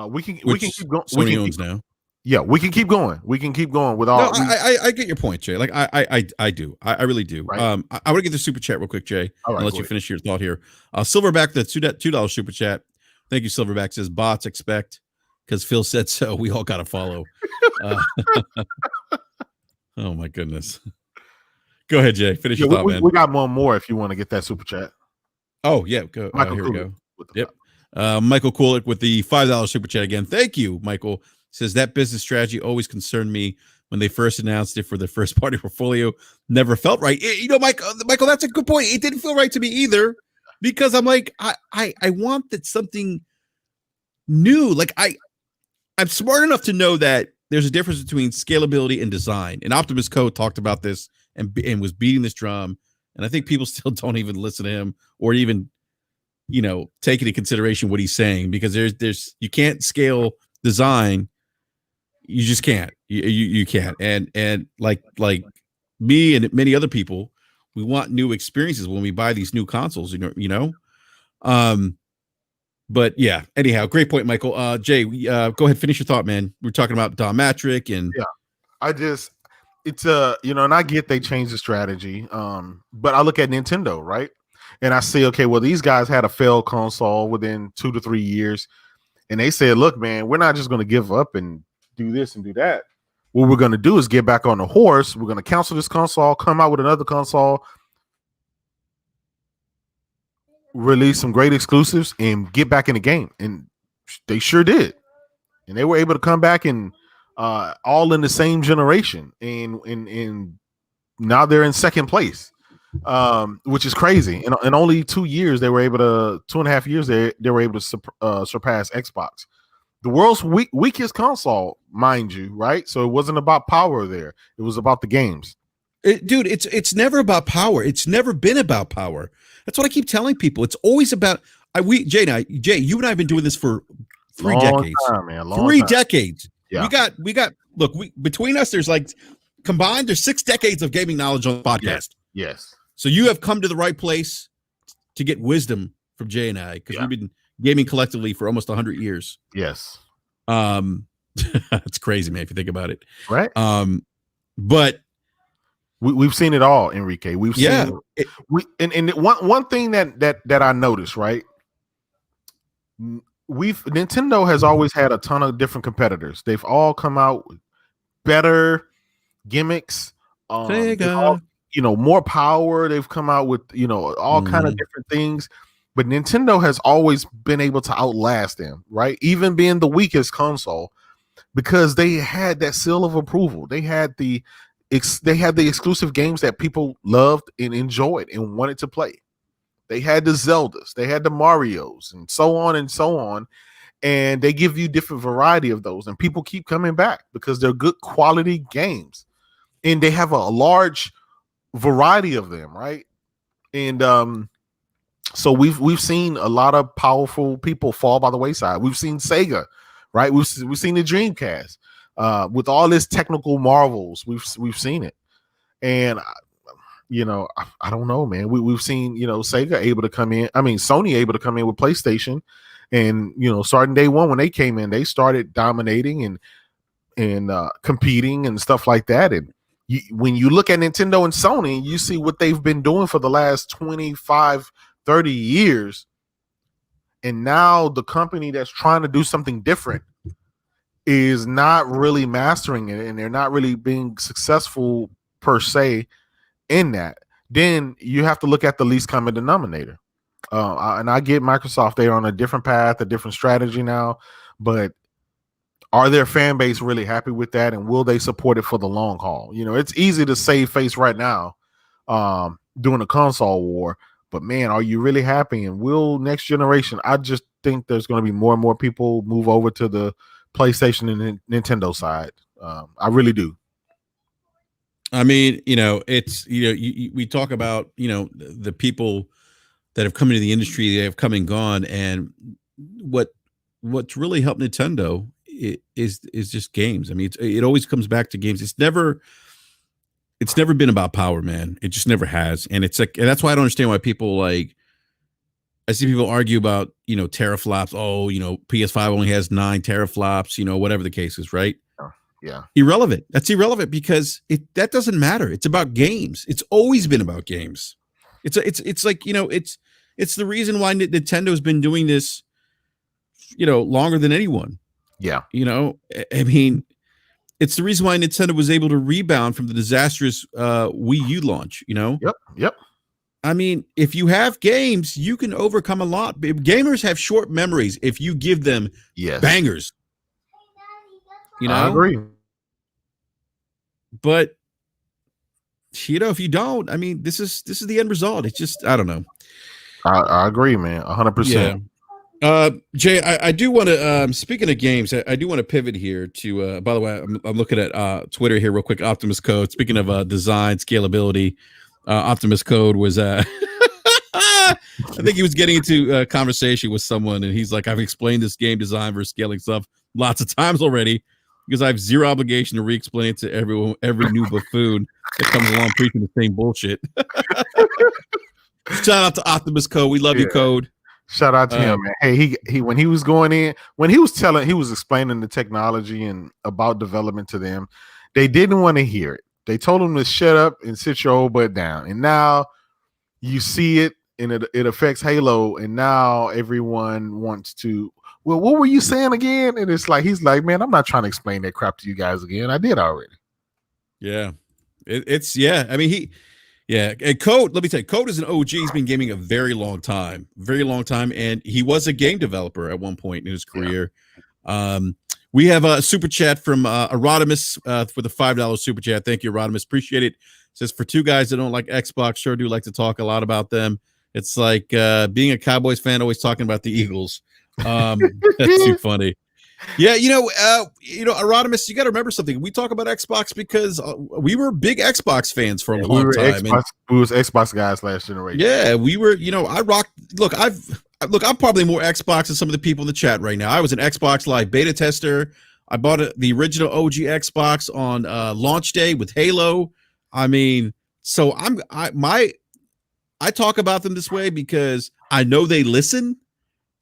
We can keep going. Sony owns now. Yeah, we can keep going. We can keep going with all. No, I get your point, Jay. Like I do. I really do. Right. I want to get the super chat real quick, Jay. All right, I'll let you finish your thought here. Silverback, the $2 super chat. Thank you, Silverback. Says bots expect because Phil said so. We all got to follow. Oh my goodness. Go ahead, Jay. Finish your thought, man. We got one more if you want to get that super chat. Oh yeah, go. Here we go. Yep. Michael Kulik with the $5 super chat again. Thank you, Michael. Says that business strategy always concerned me when they first announced it for the first party portfolio. Never felt right. You know, Michael, that's a good point. It didn't feel right to me either because I'm like, I want that something new. Like I'm smart enough to know that there's a difference between scalability and design. And Optimus Code talked about this and was beating this drum. And I think people still don't even listen to him or even, you know, take into consideration what he's saying because there's you can't scale design. You just can't. You can't. And like me and many other people, we want new experiences when we buy these new consoles. You know. But yeah. Anyhow, great point, Michael. Jay, go ahead, finish your thought, man. We're talking about Mattrick and it's you know, and I get they changed the strategy. But I look at Nintendo, right? And I say, okay, well, these guys had a failed console within 2 to 3 years, and they said, look, man, we're not just going to give up and do this and do that. What we're going to do is get back on the horse. We're going to cancel this console, come out with another console, release some great exclusives, and get back in the game. And they sure did. And they were able to come back and all in the same generation. And now they're in second place, which is crazy. In only 2 years, they were able to 2.5 years. They were able to surpass Xbox. The world's weakest console, mind you, right? So it wasn't about power there. It was about the games. Dude, it's never about power. It's never been about power. That's what I keep telling people. It's always about Jay, you and I have been doing this for 3 decades. Time, man. Three decades. Yeah. We got look, between us, there's like combined, there's 6 decades of gaming knowledge on the podcast. Yes. So you have come to the right place to get wisdom from Jay and I, because we've been gaming collectively for almost 100 years. Yes. It's crazy, man, if you think about it. Right. But we've seen it all, Enrique. We've seen it. And one thing that I noticed, right? Nintendo has always had a ton of different competitors. They've all come out with better gimmicks, Sega. More power. They've come out with all kind of different things. But Nintendo has always been able to outlast them, right? Even being the weakest console, because they had that seal of approval. They had the exclusive games that people loved and enjoyed and wanted to play. They had the Zeldas, they had the Marios, and so on and so on. And they give you different variety of those, and people keep coming back because they're good quality games, and they have a large variety of them, right? And so we've seen a lot of powerful people fall by the wayside. We've seen Sega, right? We've seen the Dreamcast with all its technical marvels. We've seen it, and I don't know, man. We've seen Sega able to come in. I mean, Sony able to come in with PlayStation, and starting day one when they came in, they started dominating and competing and stuff like that. And when you look at Nintendo and Sony, you see what they've been doing for the last 25, 30 years. And now the company that's trying to do something different is not really mastering it, and they're not really being successful per se in that. Then you have to look at the least common denominator. And I get Microsoft, they're on a different path, a different strategy now, but are their fan base really happy with that, and will they support it for the long haul? It's easy to save face right now doing a console war, but man, are you really happy? And will next generation? I just think there's going to be more and more people move over to the PlayStation and Nintendo side. I really do. I mean, it's we talk about the people that have come into the industry, they have come and gone, and what what's really helped Nintendo is just games. I mean, it always comes back to games. It's never been about power, man. It just never has, and it's like, and that's why I don't understand why people like. I see people argue about teraflops. Oh, PS5 only has 9 teraflops. Whatever the case is, right? Yeah. Irrelevant. That's irrelevant because that doesn't matter. It's about games. It's always been about games. It's like it's the reason why Nintendo's been doing this longer than anyone. Yeah. I mean, it's the reason why Nintendo was able to rebound from the disastrous Wii U launch. Yep. I mean, if you have games, you can overcome a lot. Gamers have short memories if you give them bangers. I agree. But if you don't, I mean, this is the end result. It's just, I don't know. I agree, man. 100%. Yeah. Jay, I do want to. Speaking of games, I do want to pivot here to. By the way, I'm looking at Twitter here real quick. Optimus Code. Speaking of design scalability, Optimus Code was. I think he was getting into a conversation with someone, and he's like, "I've explained this game design versus scaling stuff lots of times already, because I have zero obligation to re-explain it to every new buffoon that comes along preaching the same bullshit." Shout out to Optimus Code. We love you, Code. Shout out to him, man. Hey, he when he was going in, he was explaining the technology and about development to them, they didn't want to hear it. They told him to shut up and sit your old butt down. And now you see it, and it affects Halo, and now everyone wants to. Well, what were you saying again? And it's like he's like, man, I'm not trying to explain that crap to you guys again. I did already. Yeah, it's yeah. I mean, and Code. Let me tell you, Code is an OG. He's been gaming a very long time, and he was a game developer at one point in his career. Yeah. We have a super chat from Erodimus for the $5 super chat. Thank you, Erodimus. Appreciate it. Says, for two guys that don't like Xbox, sure do like to talk a lot about them. It's like being a Cowboys fan, always talking about the Eagles. That's too funny. Yeah, Erodimus, you got to remember something. We talk about Xbox because we were big Xbox fans for a long time. We was Xbox guys last generation. Yeah, we were. I rocked. Look, I'm probably more Xbox than some of the people in the chat right now. I was an Xbox Live beta tester. I bought the original OG Xbox on launch day with Halo. I mean, so I talk about them this way because I know they listen.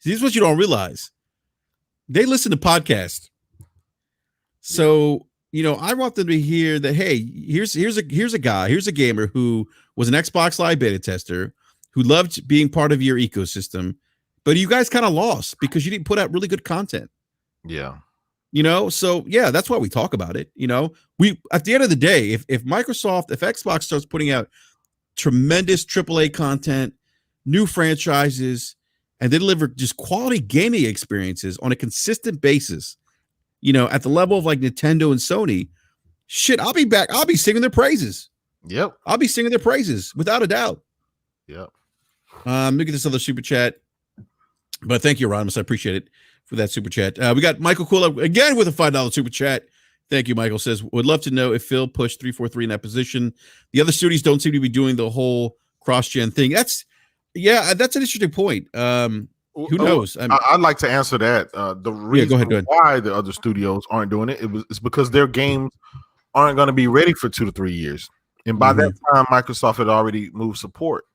Here's what you don't realize. They listen to podcasts. So, I want them to hear that, hey, here's a guy, here's a gamer who was an Xbox Live beta tester, who loved being part of your ecosystem, but you guys kind of lost because you didn't put out really good content. Yeah. So yeah, that's why we talk about it. We, at the end of the day, if Xbox starts putting out tremendous AAA content, new franchises, and they deliver just quality gaming experiences on a consistent basis, at the level of like Nintendo and Sony, shit, I'll be back. I'll be singing their praises. Yep. I'll be singing their praises without a doubt. Yep. Look at this other super chat. But thank you, Rodimus. I appreciate it for that super chat. We got Michael Kula again with a $5 super chat. Thank you, Michael. Says, would love to know if Phil pushed 343 in that position. The other studios don't seem to be doing the whole cross-gen thing. That's an interesting point. Who knows? I'd like to answer that. The reason go ahead. why the other studios aren't doing it's because their games aren't going to be ready for 2 to 3 years. And by that time, Microsoft had already moved support.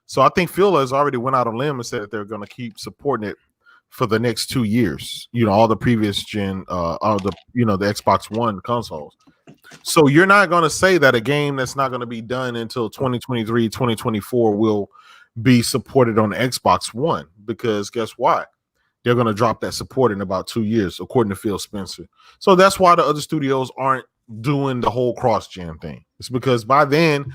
So I think Phil has already went out on a limb and said that they're going to keep supporting it for the next 2 years. All the previous gen, the Xbox One consoles. So you're not going to say that a game that's not going to be done until 2023, 2024 will be supported on the Xbox One, because guess what? They're going to drop that support in about 2 years, according to Phil Spencer. So that's why the other studios aren't doing the whole cross-gen thing. It's because by then,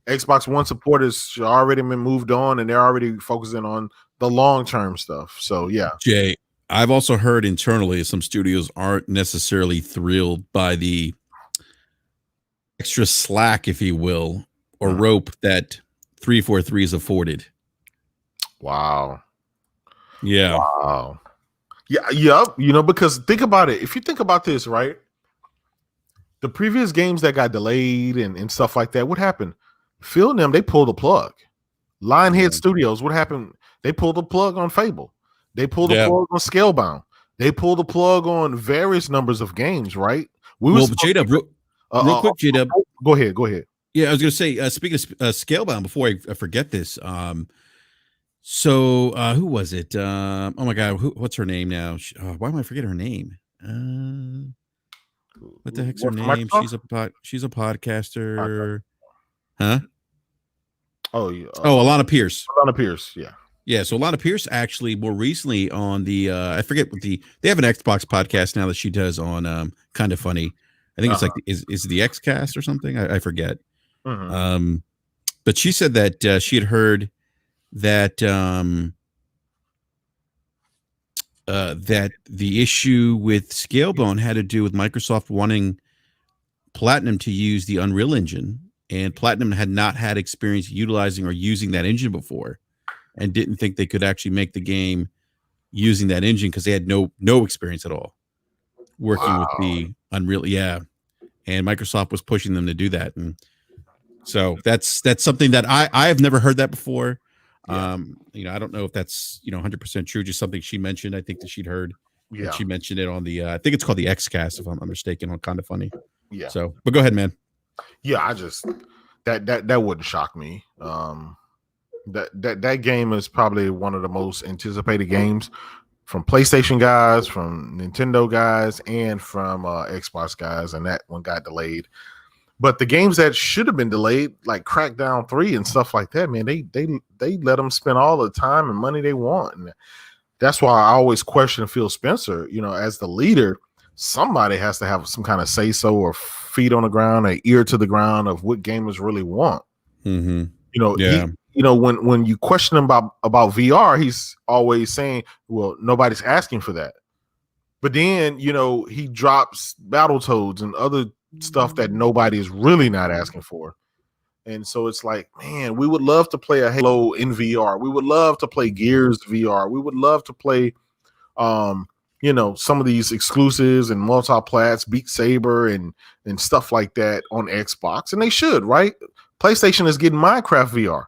Xbox One support has already been moved on, and they're already focusing on the long-term stuff. So, yeah. Jay, I've also heard internally some studios aren't necessarily thrilled by the extra slack, if you will, or rope that 343 is afforded. Wow. Yeah. Wow. Yeah. Yep. Because think about it. If you think about this, right? The previous games that got delayed and stuff like that, what happened? Phil and them, they pulled the plug. Lionhead Studios, what happened? They pulled the plug on Fable. They pulled the plug on Scalebound. They pulled the plug on various numbers of games, right? J-Dub, real quick, J-Dub. Go ahead. Yeah, I was going to say, speaking of Scalebound, before I forget this, so who was it? Oh my God, what's her name now? Why am I forgetting her name? What the heck's her name? She's a podcaster. Huh? Oh, yeah. Alana Pierce. Yeah. Yeah, so Alana Pierce actually more recently on the I forget what they have an Xbox podcast now that she does on Kind of Funny. I think it's like is the Xcast or something? I forget. But she said that she had heard that that the issue with Scalebound had to do with Microsoft wanting Platinum to use the Unreal Engine, and Platinum had not had experience utilizing or using that engine before, and didn't think they could actually make the game using that engine because they had no experience at all working with the Unreal. Yeah, and Microsoft was pushing them to do that, and so that's something that I have never heard that before. I don't know if that's 100% true. Just something she mentioned. I think that she'd heard. Yeah, she mentioned it on the. I think it's called the Xcast, if I'm not mistaken, on Kind of Funny. Yeah. So, but go ahead, man. Yeah, I just that wouldn't shock me. That game is probably one of the most anticipated games from PlayStation guys, from Nintendo guys, and from Xbox guys, and that one got delayed. But the games that should have been delayed, like Crackdown 3 and stuff like that, man, they let them spend all the time and money they want. And that's why I always question Phil Spencer. As the leader, somebody has to have some kind of say-so or feet on the ground, or ear to the ground of what gamers really want. When you question him about VR, he's always saying, well, nobody's asking for that. But then, he drops Battletoads and other stuff that nobody is really not asking for. And so it's like, man, we would love to play a Halo in VR. We would love to play Gears VR. We would love to play, some of these exclusives and multi-plats, Beat Saber and stuff like that on Xbox. And they should, right? PlayStation is getting Minecraft VR.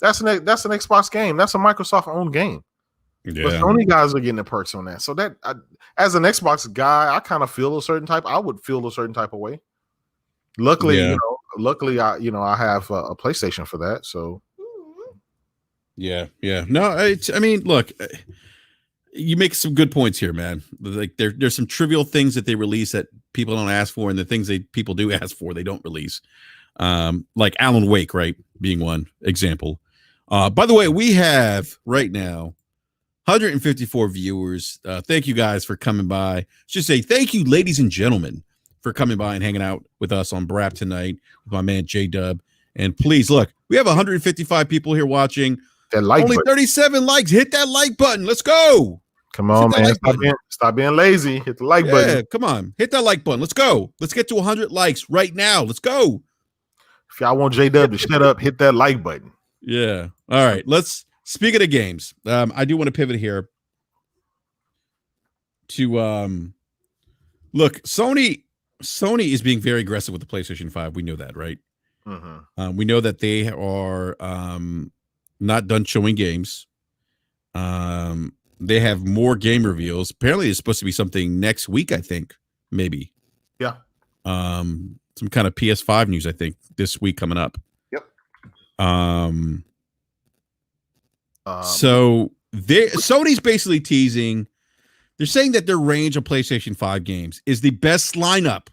That's an Xbox game. That's a Microsoft-owned game. Yeah. But Sony guys are getting the perks on that. So that, as an Xbox guy, I kind of feel a certain type. I would feel a certain type of way. Luckily, I have a PlayStation for that. So, yeah. No, I mean, look, you make some good points here, man. Like there's some trivial things that they release that people don't ask for, and the things people do ask for, they don't release. Like Alan Wake, right, being one example. By the way, we have right now 154 viewers. Thank you guys for coming by. Just say thank you, ladies and gentlemen, for coming by and hanging out with us on BRAP tonight with my man J-Dub. And please look, we have 155 people here watching. That like only button. 37 likes. Hit that like button. Let's go. Come on, man. Stop being lazy. Hit the like button. Come on. Hit that like button. Let's go. Let's get to 100 likes right now. Let's go. If y'all want J-Dub to shut up, hit that like button. Yeah. All right. Speaking of games, I do want to pivot here to look, Sony is being very aggressive with the PlayStation 5. We know that, right? We know that they are not done showing games. They have more game reveals. Apparently, it's supposed to be something next week, I think, maybe. Yeah. Some kind of PS5 news, I think, this week coming up. Yep. So Sony's basically teasing. They're saying that their range of PlayStation 5 games is the best lineup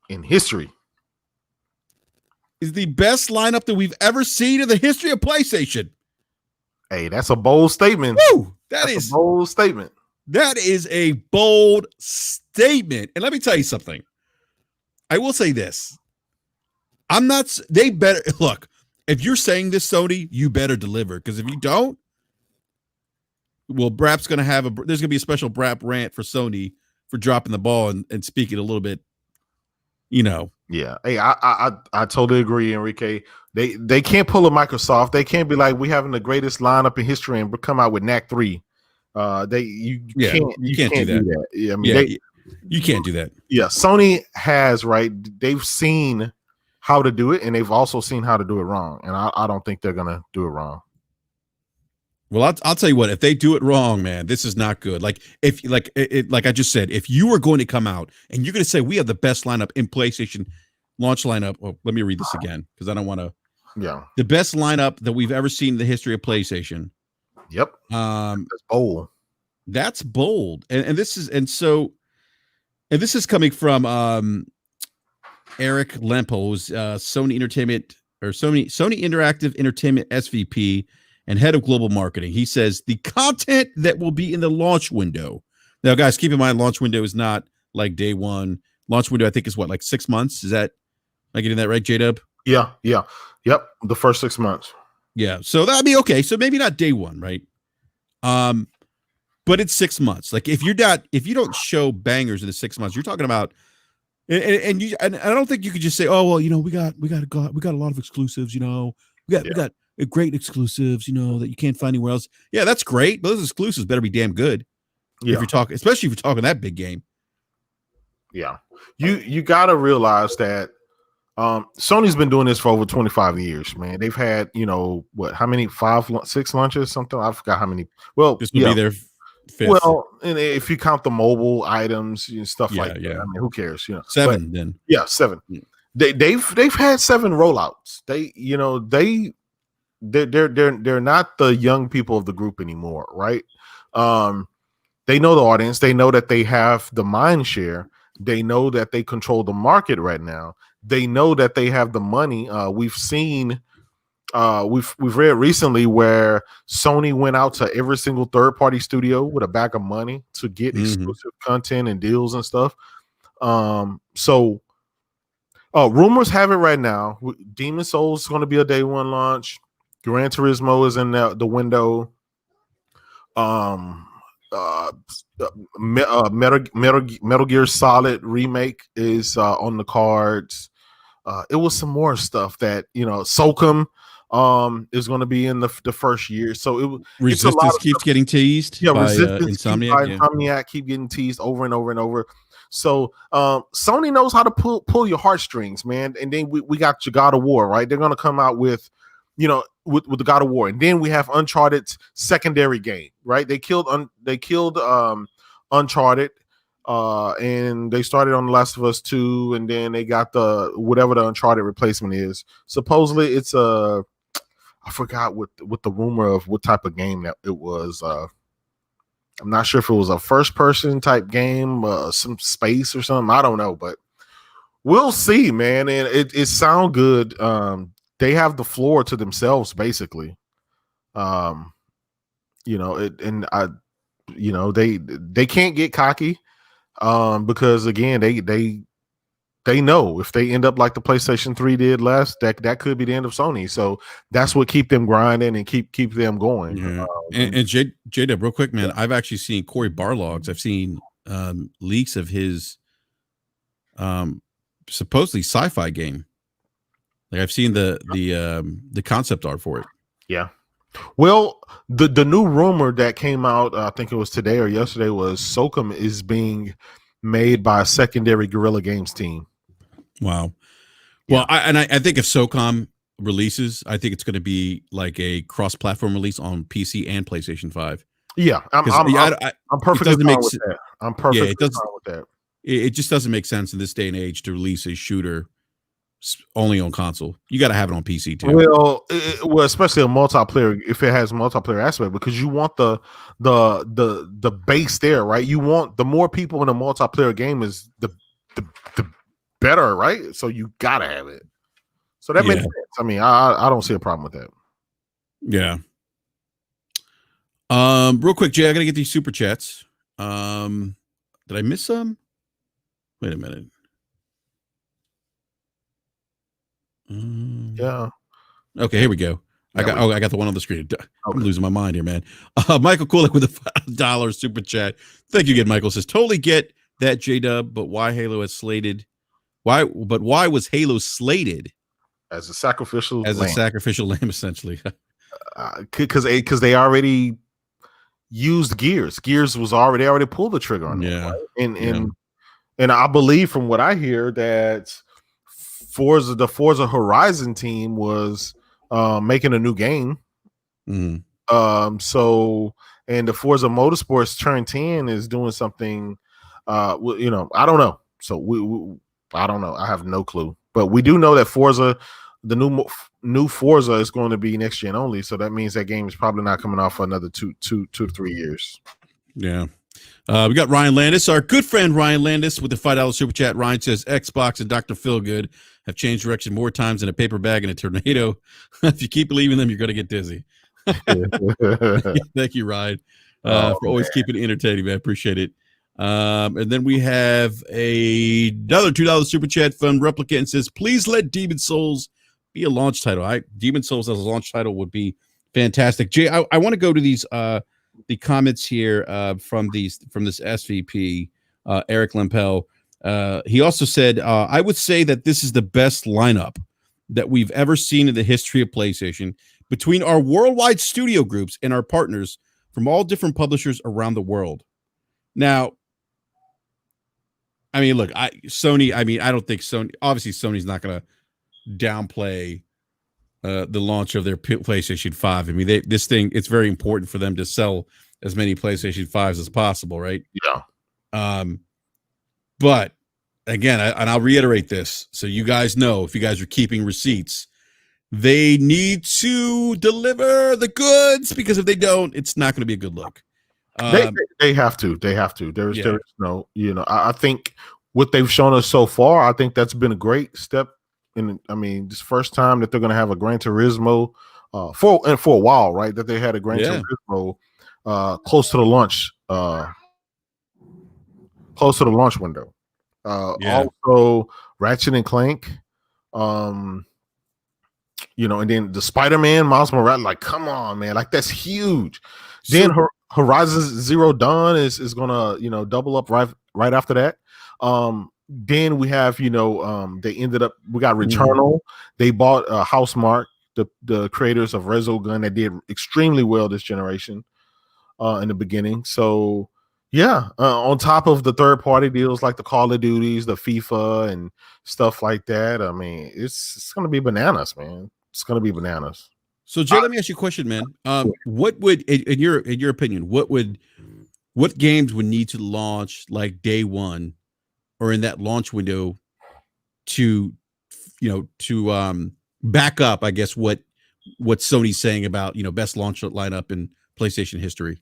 in history. Is the best lineup that we've ever seen in the history of PlayStation. Hey, that's a bold statement. Woo! That's a bold statement. That is a bold statement. And let me tell you something. I will say this. They better look. If you're saying this, Sony, you better deliver. Because if you don't, well, BRAP's going to have there's going to be a special BRAP rant for Sony for dropping the ball and speaking a little bit, Yeah. Hey, I totally agree, Enrique. They can't pull a Microsoft. They can't be like, we having the greatest lineup in history and come out with NAC 3. You can't do that. Yeah, I mean, You can't do that. Yeah, Sony has, right? They've seen how to do it, and they've also seen how to do it wrong. And I don't think they're gonna do it wrong. Well, I'll tell you what. If they do it wrong, man, this is not good. Like if like like I just said, if you were going to come out and you're going to say we have the best lineup in PlayStation launch lineup. Well, let me read this again because I don't want to. Yeah, the best lineup that we've ever seen in the history of PlayStation. Yep. That's bold. That's bold, and this is this is coming from Eric Lempos, Sony Entertainment or Sony Interactive Entertainment SVP and head of global marketing. He says the content that will be in the launch window. Now, guys, keep in mind, launch window is not like day one. Launch window, I think, is what, like 6 months? Is that, am I getting that right, J-Dub? Yeah. Yep. The first 6 months. Yeah. So that'd be okay. So maybe not day one, right? But it's 6 months. Like if you don't show bangers in the 6 months, you're talking about, and I don't think you could just say, oh well, we got a lot of exclusives. We got great exclusives, that you can't find anywhere else. Yeah, that's great. But those exclusives better be damn good. Yeah. If you're talking, especially if you're talking that big game. Yeah. You got to realize that Sony's been doing this for over 25 years, man. They've had, how many, 6 launches, something? I forgot how many. Well, this will be their fifth. Well, and if you count the mobile items and stuff like that, I mean, who cares? 7 then. Yeah, 7. Yeah. They've had 7 rollouts. They're not the young people of the group anymore, right? They know the audience. They know that they have the mind share. They know that they control the market right now. They know that they have the money. We've seen, we've read recently where Sony went out to every single third-party studio with a bag of money to get exclusive content and deals and stuff. So rumors have it right now. Demon Souls is going to be a day one launch. Gran Turismo is in the window. Metal Gear Solid remake is on the cards. It was some more stuff that SOCOM is going to be in the first year. So Resistance keeps getting teased. Yeah, by, Resistance Insomniac keep getting teased over and over and over. So Sony knows how to pull your heartstrings, man. And then we got your God of War, right? They're going to come out with with the God of War, and then we have Uncharted's secondary game, right? They killed Uncharted, and they started on The Last of Us 2, and then they got the whatever the Uncharted replacement is. Supposedly, it's I forgot what the rumor of what type of game that it was. I'm not sure if it was a first person type game, some space or something. I don't know, but we'll see, man. And it sound good. They have the floor to themselves, basically. They can't get cocky, because again, they know if they end up like the PlayStation 3 did last, that could be the end of Sony. So that's what keep them grinding and keep them going. Yeah. And J-Dub, real quick, man, I've actually seen Corey Barlogs. I've seen leaks of his supposedly sci-fi game. Like I've seen the concept art for it. Yeah. Well, the new rumor that came out, I think it was today or yesterday, was SOCOM is being made by a secondary Guerrilla Games team. Wow. Well, yeah. I think if SOCOM releases, I think it's going to be like a cross-platform release on PC and PlayStation 5. Yeah, I'm perfectly fine with that. I'm perfectly fine with that. It just doesn't make sense in this day and age to release a shooter only on console. You got to have it on PC too. Well, especially a multiplayer, if it has multiplayer aspect, because you want the base there, right? You want the more people in a multiplayer game is the better, right? So you gotta have it. So that makes sense. I mean, I don't see a problem with that. Yeah. Real quick, Jay, I gotta get these super chats. Did I miss some? Wait a minute. Yeah. Okay, here we go. I got the one on the screen. I'm losing my mind here, man. Michael Kulik with a $5 super chat. Thank you again, Michael. Says totally get that, J-Dub, but why Halo is slated? Why was Halo slated as a sacrificial lamb, essentially? Because they already used Gears. Gears was already pulled the trigger on it. Yeah. Right? And And I believe from what I hear that the Forza Horizon team was making a new game. So, and the Forza Motorsports Turn 10 is doing something. You know, I don't know. So I don't know. I have no clue. But we do know that Forza, the new Forza, is going to be next gen only. So that means that game is probably not coming out for another two to 3 years. Yeah. We got Ryan Landis, our good friend Ryan Landis, with the $5 super chat. Ryan says Xbox and Dr. Feelgood have changed direction more times than a paper bag in a tornado. If you keep believing them, you're going to get dizzy. Thank you, Ryan, for always keeping it entertaining, man. Appreciate it. And then we have another $2 super chat from Replicant, says, please let Demon Souls be a launch title. Demon Souls as a launch title would be fantastic. Jay, I want to go to these the comments here from this SVP, Eric Lempel. He also said, I would say that this is the best lineup that we've ever seen in the history of PlayStation between our worldwide studio groups and our partners from all different publishers around the world. Now, I mean, look, Sony, I mean, I don't think Sony, obviously Sony's not going to downplay the launch of their PlayStation 5. I mean, this thing, it's very important for them to sell as many PlayStation 5s as possible, right? Yeah. But again, and I'll reiterate this so you guys know, if you guys are keeping receipts, they need to deliver the goods, because if they don't, it's not going to be a good look. They have to. There's no, you know, I think what they've shown us so far, I think that's been a great step. And I mean, this first time that they're going to have a Gran Turismo for a while, right? That they had a Gran Turismo close to the launch window. Also, Ratchet and Clank, you know, and then the Spider-Man, Miles Morales. Like, come on, man! Like, that's huge. Then Horizon Zero Dawn is gonna, you know, double up right after that. Then we have, you know, we got Returnal. They bought Housemarque, the creators of Resogun, that did extremely well this generation in the beginning. So yeah, on top of the third-party deals like the Call of Duties, the FIFA, and stuff like that. I mean, it's gonna be bananas, man. It's gonna be bananas. So Jay, let me ask you a question, man. What would, in your opinion, what games would need to launch like day one or in that launch window to back up, I guess, what Sony's saying about, you know, best launch lineup in PlayStation history?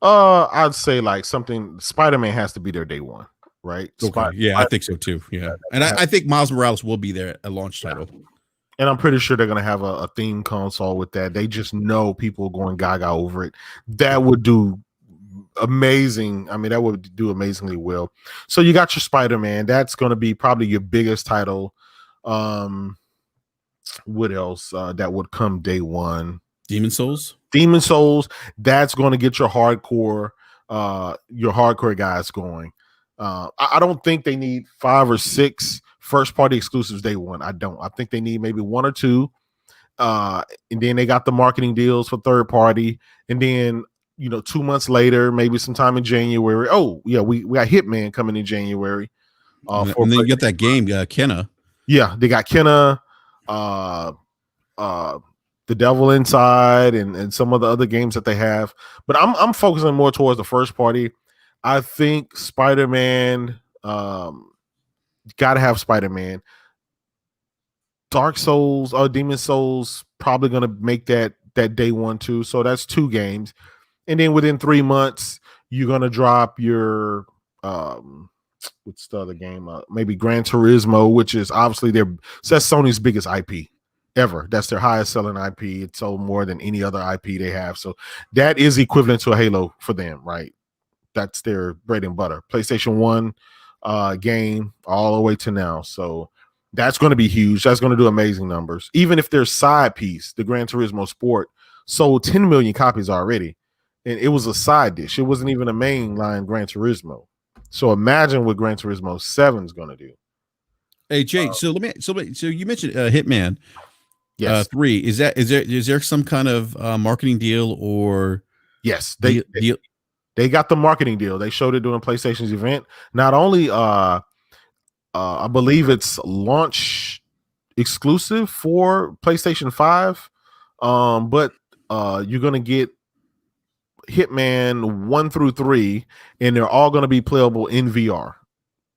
I'd say like something, Spider-Man has to be there day one, right? Okay. I think so too. Yeah, and I think Miles Morales will be there at launch title. And I'm pretty sure they're going to have a theme console with that. They just know people going gaga over it. That would do amazing. I mean, that would do amazingly well. So you got your Spider-Man. That's going to be probably your biggest title. What else that would come day one? Demon Souls. That's going to get your hardcore guys going. I don't think they need 5 or 6 first-party exclusives day one. I think they need maybe 1 or 2. And then they got the marketing deals for third party. And then, you know, 2 months later, maybe sometime in January. Oh, yeah, we got Hitman coming in January. And then you got that game, Kenna. Yeah, they got Kenna, The Devil Inside, and some of the other games that they have. But I'm focusing more towards the first party. I think Spider-Man, got to have Spider-Man. Dark Souls or Demon Souls probably going to make that day one too. So that's 2 games. And then within 3 months, you're going to drop your what's the other game? Maybe Gran Turismo, which is obviously that's Sony's biggest IP ever. That's their highest selling IP. It's sold more than any other IP they have. So that is equivalent to a Halo for them, right? That's their bread and butter. PlayStation 1 game all the way to now. So that's going to be huge. That's going to do amazing numbers. Even if their side piece, the Gran Turismo Sport, sold 10 million copies already. And it was a side dish. It wasn't even a mainline Gran Turismo. So imagine what Gran Turismo 7 is going to do. Hey Jay, so you mentioned Hitman. Yes. 3. Is there some kind of marketing deal or yes, they They got the marketing deal. They showed it during PlayStation's event. Not only I believe it's launch exclusive for PlayStation 5, but you're gonna get Hitman 1 through 3, and they're all gonna be playable in VR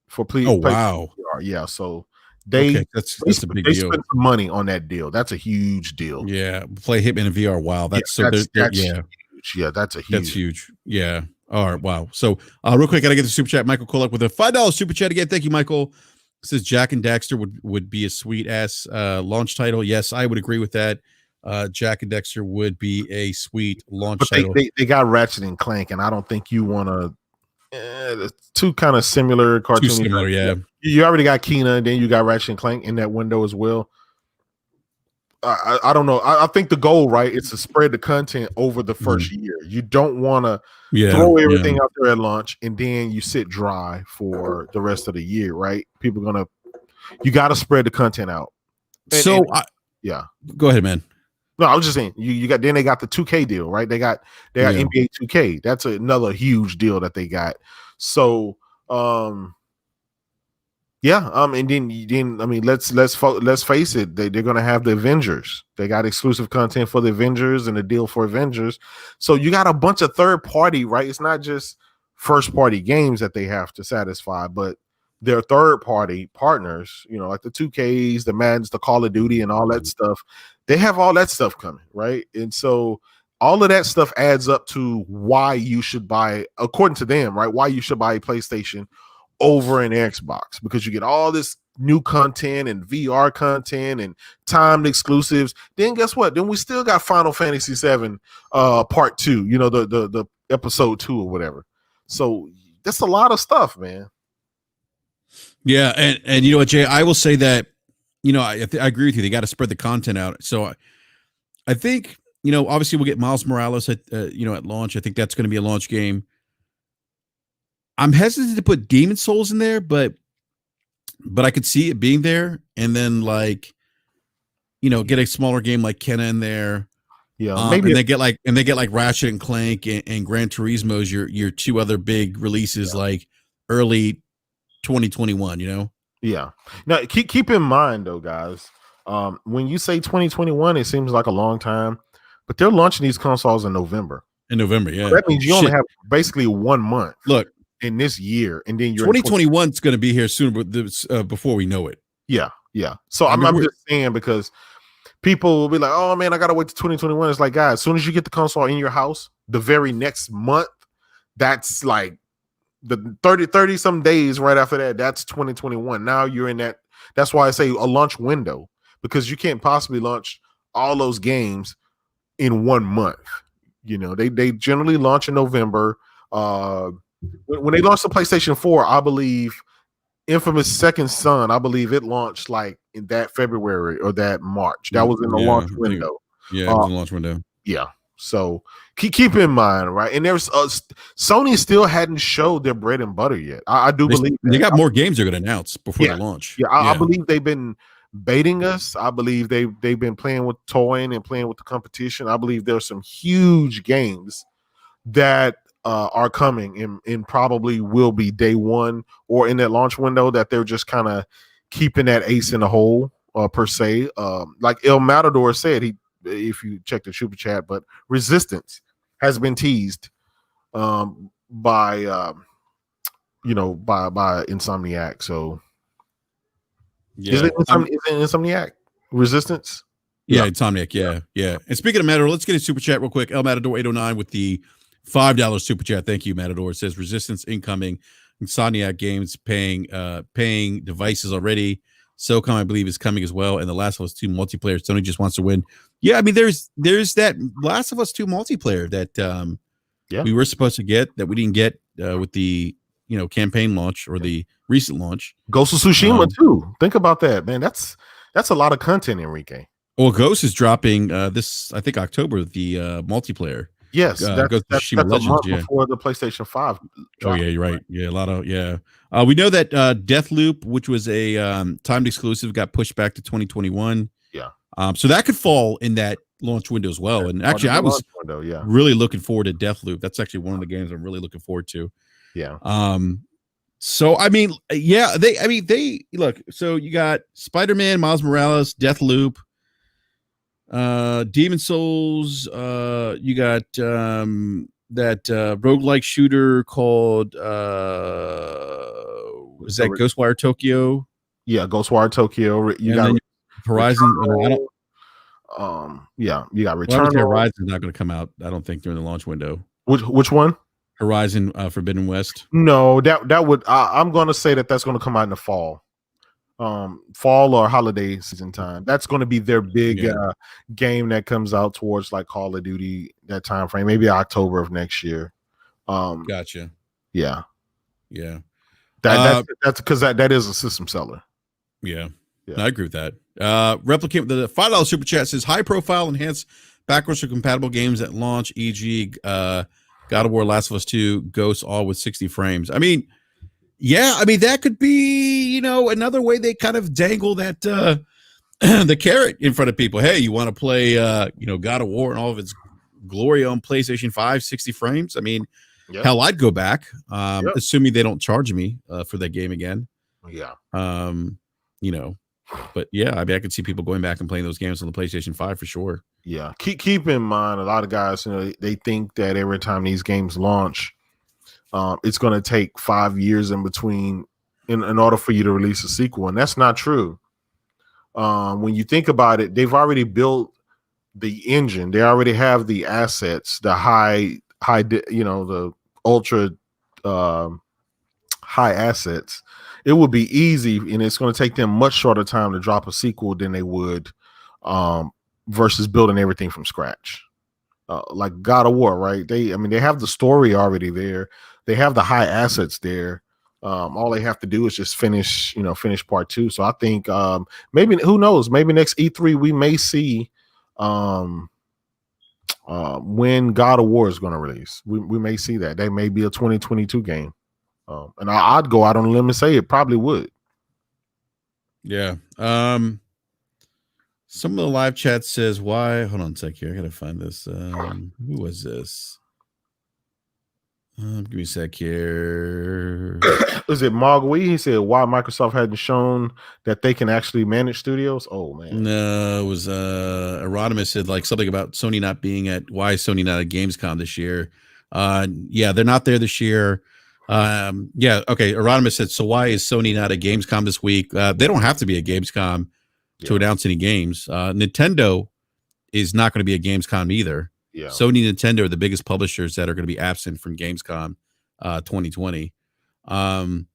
for Oh wow. VR. Yeah, so That's a big deal. Spent some money on that deal. That's a huge deal. Yeah, play Hitman in VR. Wow, that's huge. Yeah, that's huge. That's huge. Yeah. All right. Wow. So, real quick, gotta get the super chat. Michael Kolak with a $5 super chat again. Thank you, Michael. Says Jack and Daxter would be a sweet ass launch title. Yes, I would agree with that. Jack and Dexter would be a sweet launch title. They got Ratchet and Clank, and I don't think you want to. Two kind of similar cartoons. Too similar, yeah. You already got Kena, and then you got Ratchet and Clank in that window as well. I don't know. I think the goal, right, is to spread the content over the first year. You don't want to throw everything out there at launch and then you sit dry for the rest of the year, right? You got to spread the content out. Go ahead, man. No, I was just saying you got. Then they got the 2K deal, right? They got NBA 2K. That's another huge deal that they got. So, and then I mean, let's face it. They're gonna have the Avengers. They got exclusive content for the Avengers and a deal for Avengers. So you got a bunch of third party, right? It's not just first party games that they have to satisfy, but their third party partners, like the 2Ks, the Maddens, the Call of Duty, and all that stuff. They have all that stuff coming, right? And so all of that stuff adds up to why you should buy, according to them, right? Why you should buy a PlayStation over an Xbox, because you get all this new content and VR content and timed exclusives. Then guess what? Then we still got Final Fantasy VII Part 2, the episode 2 or whatever. So that's a lot of stuff, man. Yeah, and you know what, Jay, I will say that, I agree with you. They got to spread the content out. So I think, obviously we'll get Miles Morales at launch. I think that's going to be a launch game. I'm hesitant to put Demon Souls in there, but I could see it being there, and then get a smaller game like Kenna in there. Yeah, maybe and they get like Ratchet and Clank and Gran Turismo as your two other big releases, like early 2021. Yeah. Now keep in mind though, guys. When you say 2021, it seems like a long time, but they're launching these consoles in November. Yeah. So that means you only have basically 1 month. Look, in this year, and then 2021 is going to be here soon, before we know it. Yeah. So I'm just saying, because people will be like, "Oh man, I gotta wait to 2021." It's like, guys, as soon as you get the console in your house, the very next month, that's like the 30 some days right after that. That's 2021. Now you're in that. That's why I say a launch window, because you can't possibly launch all those games in 1 month. They generally launch in November. When they launched the PlayStation 4, I believe Infamous Second Son, I believe it launched like in that February or that March. That was in the launch window. Yeah, it was in the launch window. Yeah. So keep in mind, right? And there's Sony still hadn't showed their bread and butter yet. I do believe they got more games they're going to announce before the launch. Yeah, I believe they've been baiting us. I believe they've been playing with toying and playing with the competition. I believe there's some huge games that are coming and probably will be day one or in that launch window, that they're just kind of keeping that ace in the hole per se. Like El Matador said, if you check the super chat, but Resistance has been teased by Insomniac. So is it Insomniac Resistance? Yeah, Insomniac. Yeah. And speaking of Matador, let's get a super chat real quick. El Matador 809 with the $5 super chat. Thank you, Matador. It says Resistance incoming. Insomniac Games paying devices already. SOCOM, I believe, is coming as well. And the Last of Us 2 multiplayer. Sony just wants to win. Yeah, I mean, there's that Last of Us 2 multiplayer that we were supposed to get, that we didn't get with the campaign launch or the recent launch. Ghost of Tsushima too. Think about that, man. That's a lot of content, Enrique. Well, Ghost is dropping this, I think, October, the multiplayer. Yes, that's a month before the PlayStation 5. Oh yeah, you're right. Yeah, a lot of we know that Deathloop, which was a timed exclusive, got pushed back to 2021. Yeah. So that could fall in that launch window as well. And actually, I was really looking forward to Deathloop. That's actually one of the games I'm really looking forward to. Yeah. So I mean, yeah, they look. So you got Spider-Man, Miles Morales, Deathloop, Demon Souls. You got that roguelike shooter called is that Ghostwire Tokyo? Yeah, Ghostwire Tokyo. You got Horizon. Yeah, you got Return. Horizon's not going to come out, I don't think, during the launch window. Which one? Horizon Forbidden West. No, that would I'm going to say that's going to come out in the fall. Fall or holiday season time. That's going to be their big game that comes out towards like Call of Duty, that time frame, maybe October of next year. Gotcha. Yeah. That's because that is a system seller. Yeah. I agree with that. Replicate the $5 super chat says high profile enhanced backwards compatible games at launch, e.g. God of War, Last of Us 2, Ghosts, all with 60 frames. I mean, yeah, I mean, that could be, another way they kind of dangle that the carrot in front of people. Hey, you want to play God of War and all of its glory on PlayStation 5, 60 frames? I mean, hell, I'd go back, assuming they don't charge me for that game again. Yeah. But yeah, I mean, I could see people going back and playing those games on the PlayStation 5 for sure. Yeah. Keep in mind, a lot of guys, they think that every time these games launch, it's going to take 5 years in between in order for you to release a sequel. And that's not true. When you think about it, they've already built the engine. They already have the assets, the the ultra high assets. It would be easy, and it's going to take them much shorter time to drop a sequel than they would versus building everything from scratch. Like God of War, right? They have the story already there. They have the high assets there. All they have to do is just finish part 2. So I think maybe, who knows, maybe next E3 we may see when God of War is going to release. We may see that. They may be a 2022 game. And I'd go out on a limb and say it probably would. Yeah. Some of the live chat says why. Hold on a sec here. I gotta find this. Who was this? Give me a sec here. Is it Mogwai? He said why Microsoft hadn't shown that they can actually manage studios. Oh man. No, it was Erodimus said like something about Sony not being why is Sony not at Gamescom this year? Yeah, they're not there this year. Yeah, okay. Erodimus said, so why is Sony not at Gamescom this week? They don't have to be at Gamescom to announce any games. Nintendo is not going to be at Gamescom either. Yeah. Sony and Nintendo are the biggest publishers that are going to be absent from Gamescom 2020. Michael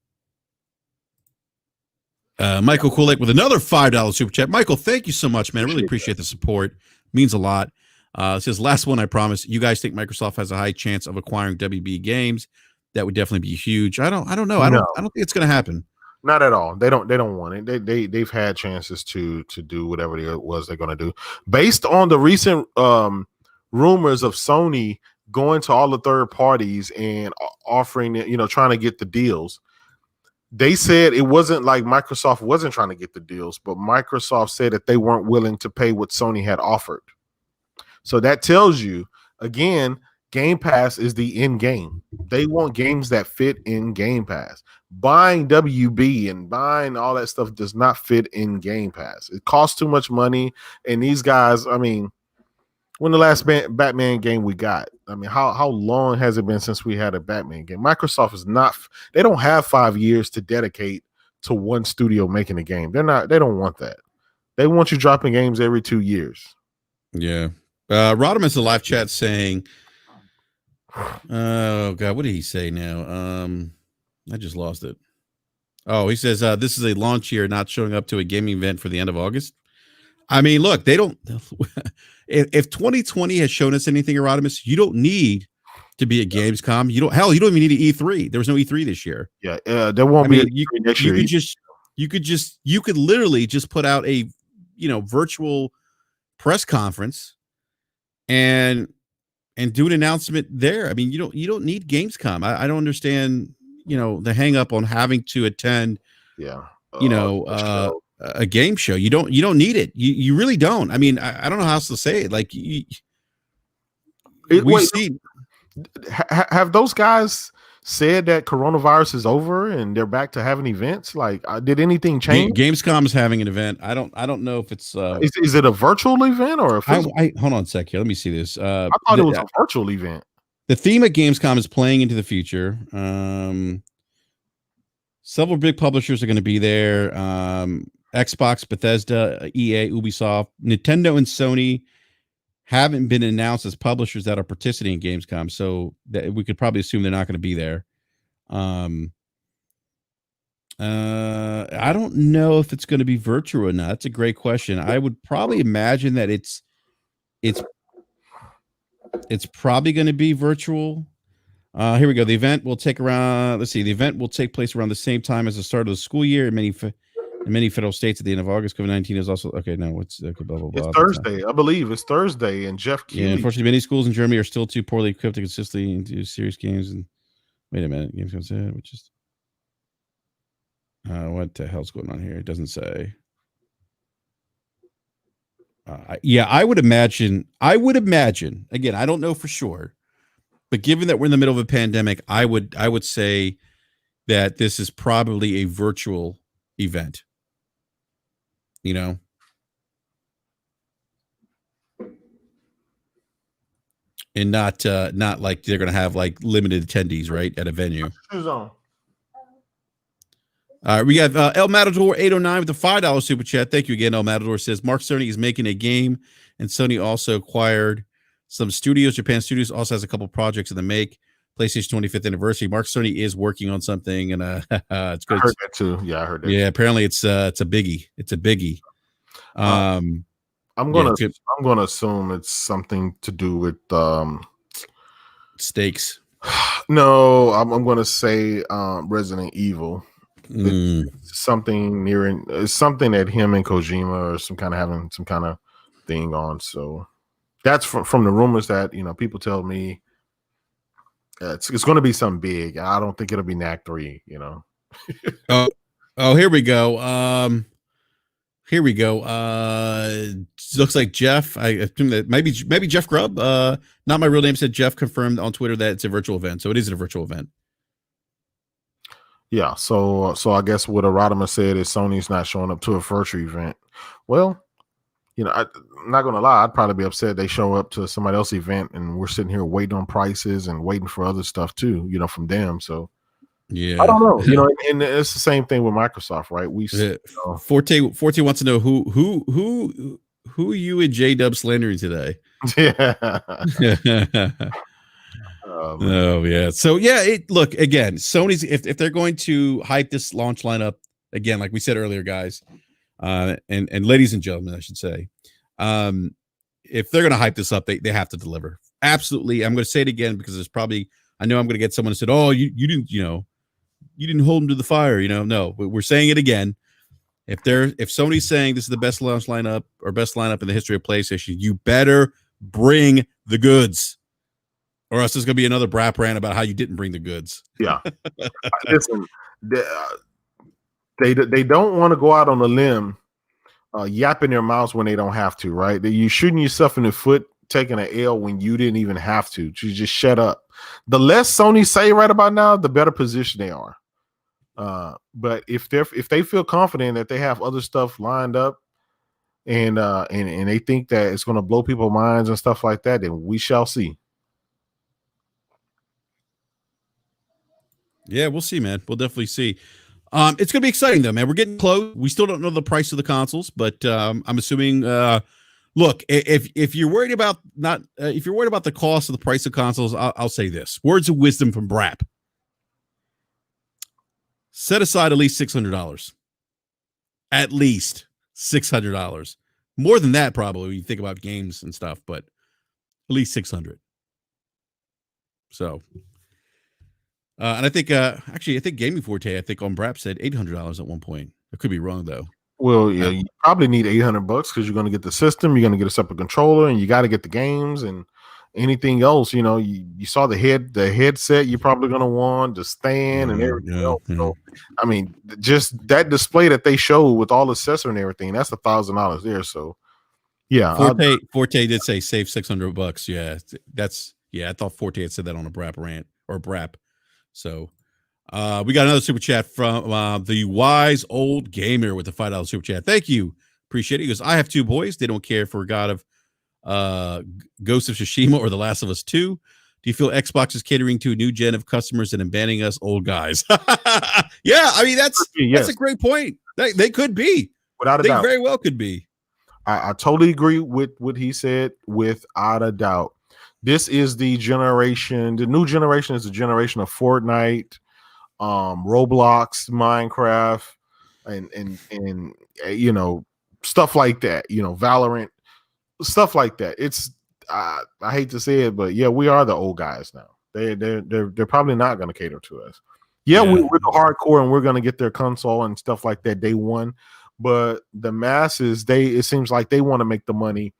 Kulik with another $5 super chat. Michael, thank you so much, man. I really appreciate the support. Means a lot. It says, last one, I promise. You guys think Microsoft has a high chance of acquiring WB Games? That would definitely be huge. I don't know. I don't think it's going to happen. Not at all. They don't want it. They've had chances to do whatever it was they're going to do. Based on the recent rumors of Sony going to all the third parties and offering, trying to get the deals. They said it wasn't like Microsoft wasn't trying to get the deals, but Microsoft said that they weren't willing to pay what Sony had offered. So that tells you, again, Game Pass is the end game. They want games that fit in Game Pass. Buying WB and buying all that stuff does not fit in Game Pass. It costs too much money. And these guys, I mean, when the last Batman game we got? I mean, how long has it been since we had a Batman game? Microsoft is not, they don't have 5 years to dedicate to one studio making a game. They don't want that. They want you dropping games every 2 years. Yeah. Rodimus in the live chat saying, oh God, what did he say now? I just lost it. Oh, he says this is a launch year, not showing up to a gaming event for the end of August. I mean, look, they don't. If 2020 has shown us anything, Rodimus, you don't need to be at Gamescom. You don't even need an E3. There was no E3 this year. Yeah, there won't be an E3 next year. You could literally just put out a virtual press conference and do an announcement there. I mean, you don't need Gamescom. I don't understand, the hang up on having to attend, a game show. You don't need it. You really don't. I mean, I don't know how else to say it. Like we've seen. Have those guys said that coronavirus is over and they're back to having events? Like, did anything change? Gamescom is having an event. I don't know if it's is it a virtual event or a physical? Hold on a sec here. Let me see this. I thought it was a virtual event. The theme at Gamescom is playing into the future. Several big publishers are going to be there. Xbox, Bethesda, EA, Ubisoft, Nintendo, and Sony haven't been announced as publishers that are participating in Gamescom, so that we could probably assume they're not going to be there. I don't know if it's going to be virtual or not. That's a great question. I would probably imagine that it's probably going to be virtual. Here we go. The event will take around. Let's see. The event will take place around the same time as the start of the school year. In many federal states at the end of August. COVID-19 is also okay. No, what's blah blah blah. It's Thursday, I believe. It's Thursday, and Jeff Keighley. Yeah, unfortunately, many schools in Germany are still too poorly equipped to consistently into serious games. And wait a minute, games said, which is what the hell's going on here? It doesn't say. Yeah, I would imagine. Again, I don't know for sure, but given that we're in the middle of a pandemic, I would say that this is probably a virtual event. You know, and not like they're going to have like limited attendees, right, at a venue. Who's on? We got El Matador 809 with the $5 super chat. Thank you again. El Matador says Mark Sony is making a game, and Sony also acquired some studios. Japan Studios also has a couple projects in the make. PlayStation 25th anniversary. Mark Sony is working on something, and it's good. I heard that too. Yeah, I heard that. Yeah, apparently it's a biggie. It's a biggie. I'm gonna assume it's something to do with stakes. No, I'm gonna say Resident Evil. It's something it's something that him and Kojima are having some kind of thing on. So that's from the rumors that people tell me. It's going to be something big. I don't think it'll be Knack 3. Oh, here we go. Looks like Jeff. I assume that maybe Jeff Grubb. Not my real name. Said Jeff confirmed on Twitter that it's a virtual event. So it is a virtual event. Yeah. So I guess what Aradama said is Sony's not showing up to a virtual event. Well, I'm not gonna lie. I'd probably be upset they show up to somebody else's event and we're sitting here waiting on prices and waiting for other stuff too. From them. So. Yeah, I don't know. And it's the same thing with Microsoft, right? Forte wants to know who you and J-Dub slandering today. Yeah. Oh yeah. So yeah, look again. Sony's if they're going to hype this launch lineup again, like we said earlier, guys, and ladies and gentlemen, I should say, if they're going to hype this up, they have to deliver. Absolutely. I'm going to say it again because there's probably I know I'm going to get someone who said, "Oh, you didn't you didn't hold them to the fire." No, we're saying it again. If Sony's saying this is the best launch lineup or best lineup in the history of PlayStation, you better bring the goods, or else there's going to be another BRAP rant about how you didn't bring the goods. Yeah, listen, they don't want to go out on a limb, yapping their mouths when they don't have to. Right? You're shooting yourself in the foot, taking an L when you didn't even have to. You just shut up. The less Sony say right about now, the better position they are. But if they feel confident that they have other stuff lined up and they think that it's going to blow people's minds and stuff like that, then we shall see. Yeah, we'll see, man. We'll definitely see. It's going to be exciting though, man. We're getting close. We still don't know the price of the consoles, but I'm assuming. Look, if you're worried about the cost of the price of consoles, I'll say this: words of wisdom from BRAP. Set aside at least $600. At least $600. More than that, probably, when you think about games and stuff, but at least $600. So, and I think, I think Gaming Forte, on BRAP said $800 at one point. I could be wrong, though. Well, yeah, you probably need $800 because you're going to get the system, you're going to get a separate controller, and you got to get the games, and anything else, you know, you saw the headset you're probably gonna want, the stand and everything else. So I mean, just that display that they showed with all the accessory and everything, that's $1,000 there. So yeah, Forte did say save $600. Yeah, I thought Forte had said that on a BRAP rant or BRAP. So we got another super chat from the wise old gamer with the $5 super chat. Thank you, appreciate it. He goes, I have two boys. They don't care for God of Ghost of Tsushima or The Last of Us 2. Do you feel Xbox is catering to a new gen of customers and abandoning us old guys? Yeah, I mean that's a great point. They could be, without a doubt. They very well could be. I totally agree with what he said, without a doubt. This is the generation. The new generation is the generation of Fortnite, Roblox, Minecraft, and you know, stuff like that. You know, Valorant, stuff like that. It's I hate to say it, but yeah, we are the old guys now. They're probably not going to cater to us. Yeah, we're the hardcore, and we're going to get their console and stuff like that day one. But the masses, it seems like they want to make the money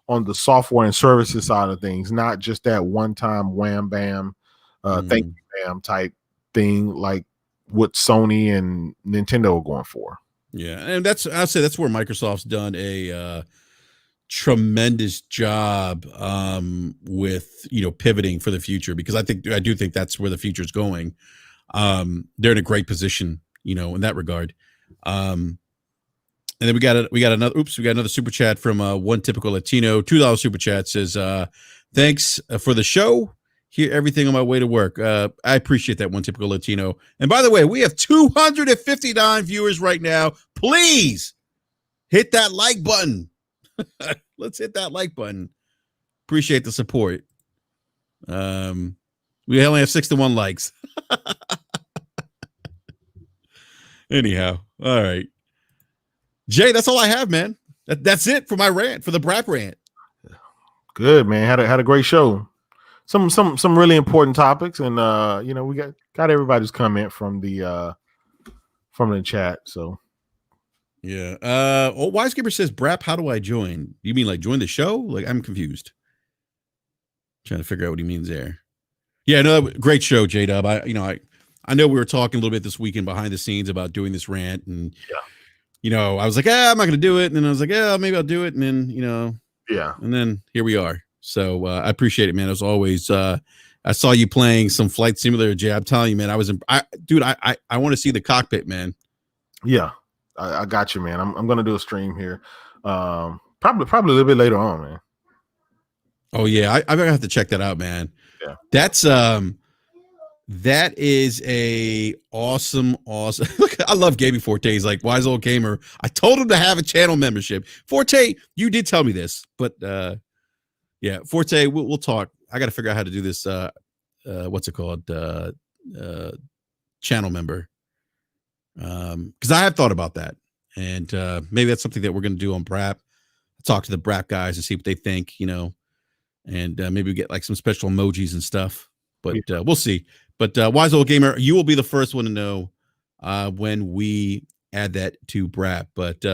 on the software and services side of things, not just that one-time wham bam, thank you bam type thing like what Sony and Nintendo are going for. Yeah, and I'd say that's where Microsoft's done a tremendous job with, you know, pivoting for the future, because I do think that's where the future is going. They're in a great position, you know, in that regard. And then we got another super chat from One Typical Latino. $2 super chat says, thanks for the show. Hear everything on my way to work. I appreciate that, One Typical Latino. And by the way, we have 259 viewers right now. Please hit that like button. Let's hit that like button. Appreciate the support. We only have 61 likes. Anyhow, all right. Jay, that's all I have, man. That's it for my rant, for the BRAP rant. Good, man. Had a great show. Some really important topics, and you know, we got everybody's comment from the chat. So yeah. Wise Gamer says, BRAP, how do I join? You mean like join the show? Like, I'm confused. Trying to figure out what he means there. Yeah, no, great show, J-Dub. I know we were talking a little bit this weekend behind the scenes about doing this rant, and you know, I was like, I'm not going to do it. And then I was like, maybe I'll do it. And then, you know, and then here we are. So I appreciate it, man. As always, I saw you playing some Flight Simulator, Jay. I'm telling you, man, I want to see the cockpit, man. Yeah, I got you, man. I'm going to do a stream here. Probably a little bit later on, man. Oh yeah. I'm going to have to check that out, man. Yeah. That's, that is a awesome. Look, I love Gaby Forte. He's like, wise old gamer. I told him to have a channel membership. Forte, you did tell me this, but yeah, Forte, we'll talk. I got to figure out how to do this. What's it called? Channel member. Because I have thought about that, and maybe that's something that we're going to do on BRAP. Talk to the BRAP guys and see what they think, you know, and maybe we get like some special emojis and stuff. But we'll see. But wise old gamer, you will be the first one to know when we add that to BRAP. But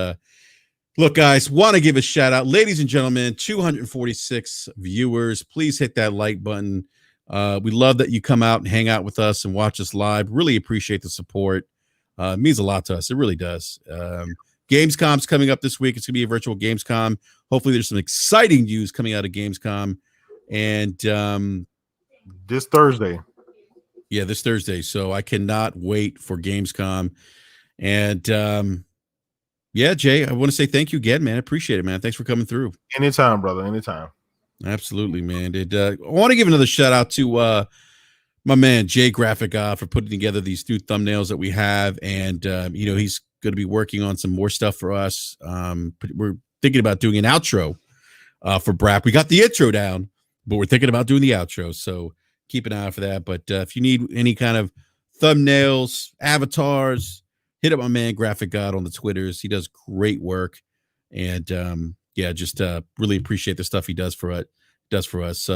look, guys, want to give a shout out, ladies and gentlemen, 246 viewers. Please hit that like button. We love that you come out and hang out with us and watch us live. Really appreciate the support. It means a lot to us. It really does. Gamescom's coming up this week. It's going to be a virtual Gamescom. Hopefully there's some exciting news coming out of Gamescom. And this Thursday. Yeah, this Thursday. So I cannot wait for Gamescom. And yeah, Jay, I want to say thank you again, man. I appreciate it, man. Thanks for coming through. Anytime, brother. Anytime. Absolutely, man. I want to give another shout out to my man Jay Graphic for putting together these new thumbnails that we have. And you know, he's going to be working on some more stuff for us. We're thinking about doing an outro for BRAP. We got the intro down, but we're thinking about doing the outro. So keep an eye out for that. But if you need any kind of thumbnails, avatars, hit up my man Graphic God on the Twitters. He does great work. And yeah, just really appreciate the stuff he does for us.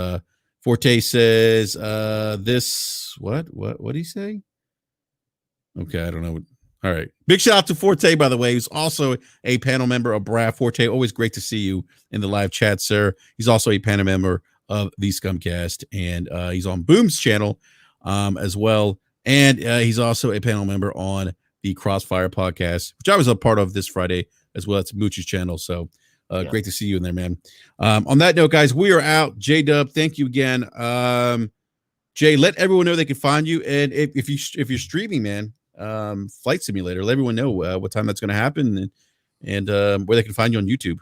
Forte says this what did he say? Okay, I don't know. All right. Big shout out to Forte, by the way. He's also a panel member of BRAP. Forte, always great to see you in the live chat, sir. He's also a panel member of the Scumcast, and he's on Boom's channel as well. And he's also a panel member on the Crossfire podcast, which I was a part of this Friday as well. It's Mooch's channel. So great to see you in there, man. On that note, guys, we are out. J-Dub, thank you again. Jay, let everyone know they can find you. And if you're streaming, man, Flight Simulator, let everyone know what time that's going to happen and where they can find you on YouTube.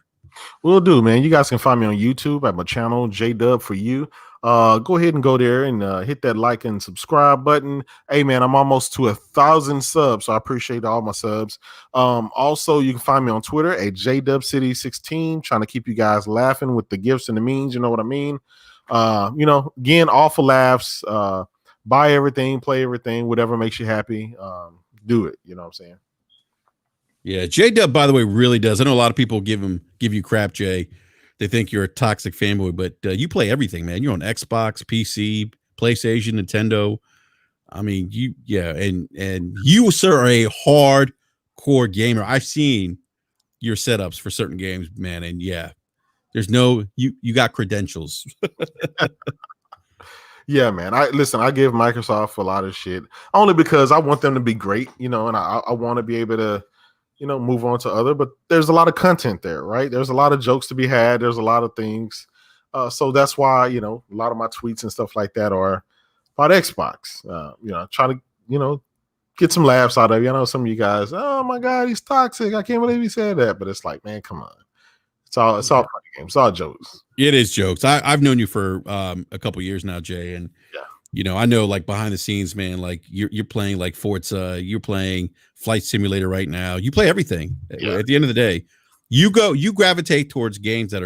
Will do, man. You guys can find me on YouTube at my channel, J-Dub for you. Go ahead and go there and hit that like and subscribe button. Hey, man, I'm almost to 1,000 subs, so I appreciate all my subs. Also, you can find me on Twitter at JDubCity16, trying to keep you guys laughing with the gifts and the memes. You know what I mean? Again, all for laughs. Buy everything, play everything, whatever makes you happy. Do it. You know what I'm saying? Yeah, J-Dub, by the way, really does. I know a lot of people give you crap, Jay. They think you're a toxic fanboy, but you play everything, man. You're on Xbox, PC, PlayStation, Nintendo. I mean, and you, sir, are a hardcore gamer. I've seen your setups for certain games, man, and yeah, there's no you got credentials. Yeah, man. I give Microsoft a lot of shit only because I want them to be great, and I want to be able to move on to other, but there's a lot of content there, right? There's a lot of jokes to be had. There's a lot of things. So that's why, a lot of my tweets and stuff like that are about Xbox, trying to, get some laughs out of you. I know some of you guys, oh my God, he's toxic. I can't believe he said that. But it's like, man, come on. It's all funny games. It's all jokes. It is jokes. I've known you for a couple years now, Jay. And I know like behind the scenes, man, like you're playing like Forza, you're playing Flight Simulator right now. You play everything. Yeah. At the end of the day, you gravitate towards games that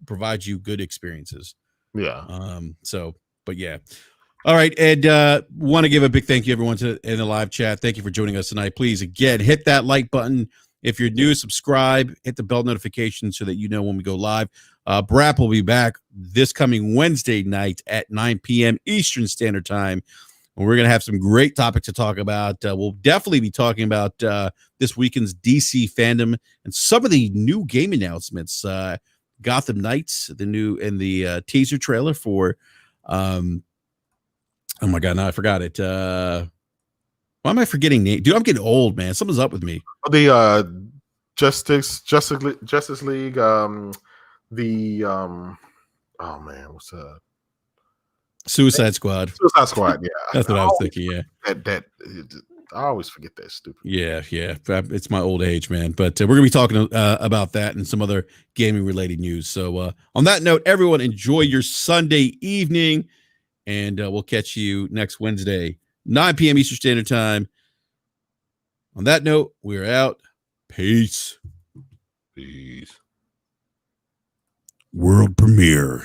provide you good experiences. Yeah. But yeah. All right. And want to give a big thank you everyone in the live chat. Thank you for joining us tonight. Please again hit that like button. If you're new, subscribe, hit the bell notification so that you know when we go live. BRAP will be back this coming Wednesday night at 9 p.m. Eastern Standard Time. And we're going to have some great topics to talk about. We'll definitely be talking about this weekend's DC fandom and some of the new game announcements. Gotham Knights, the teaser trailer for, oh my God, now I forgot it. Why am I forgetting name? Dude, I'm getting old, man. Something's up with me. The Justice League, oh man, what's Suicide Squad. Suicide Squad, yeah. That's what I was thinking, yeah. That I always forget that stupid. Yeah. It's my old age, man. But we're going to be talking about that and some other gaming-related news. So on that note, everyone, enjoy your Sunday evening, and we'll catch you next Wednesday, 9 p.m. Eastern Standard Time. On that note, we're out. Peace. Peace. World premiere.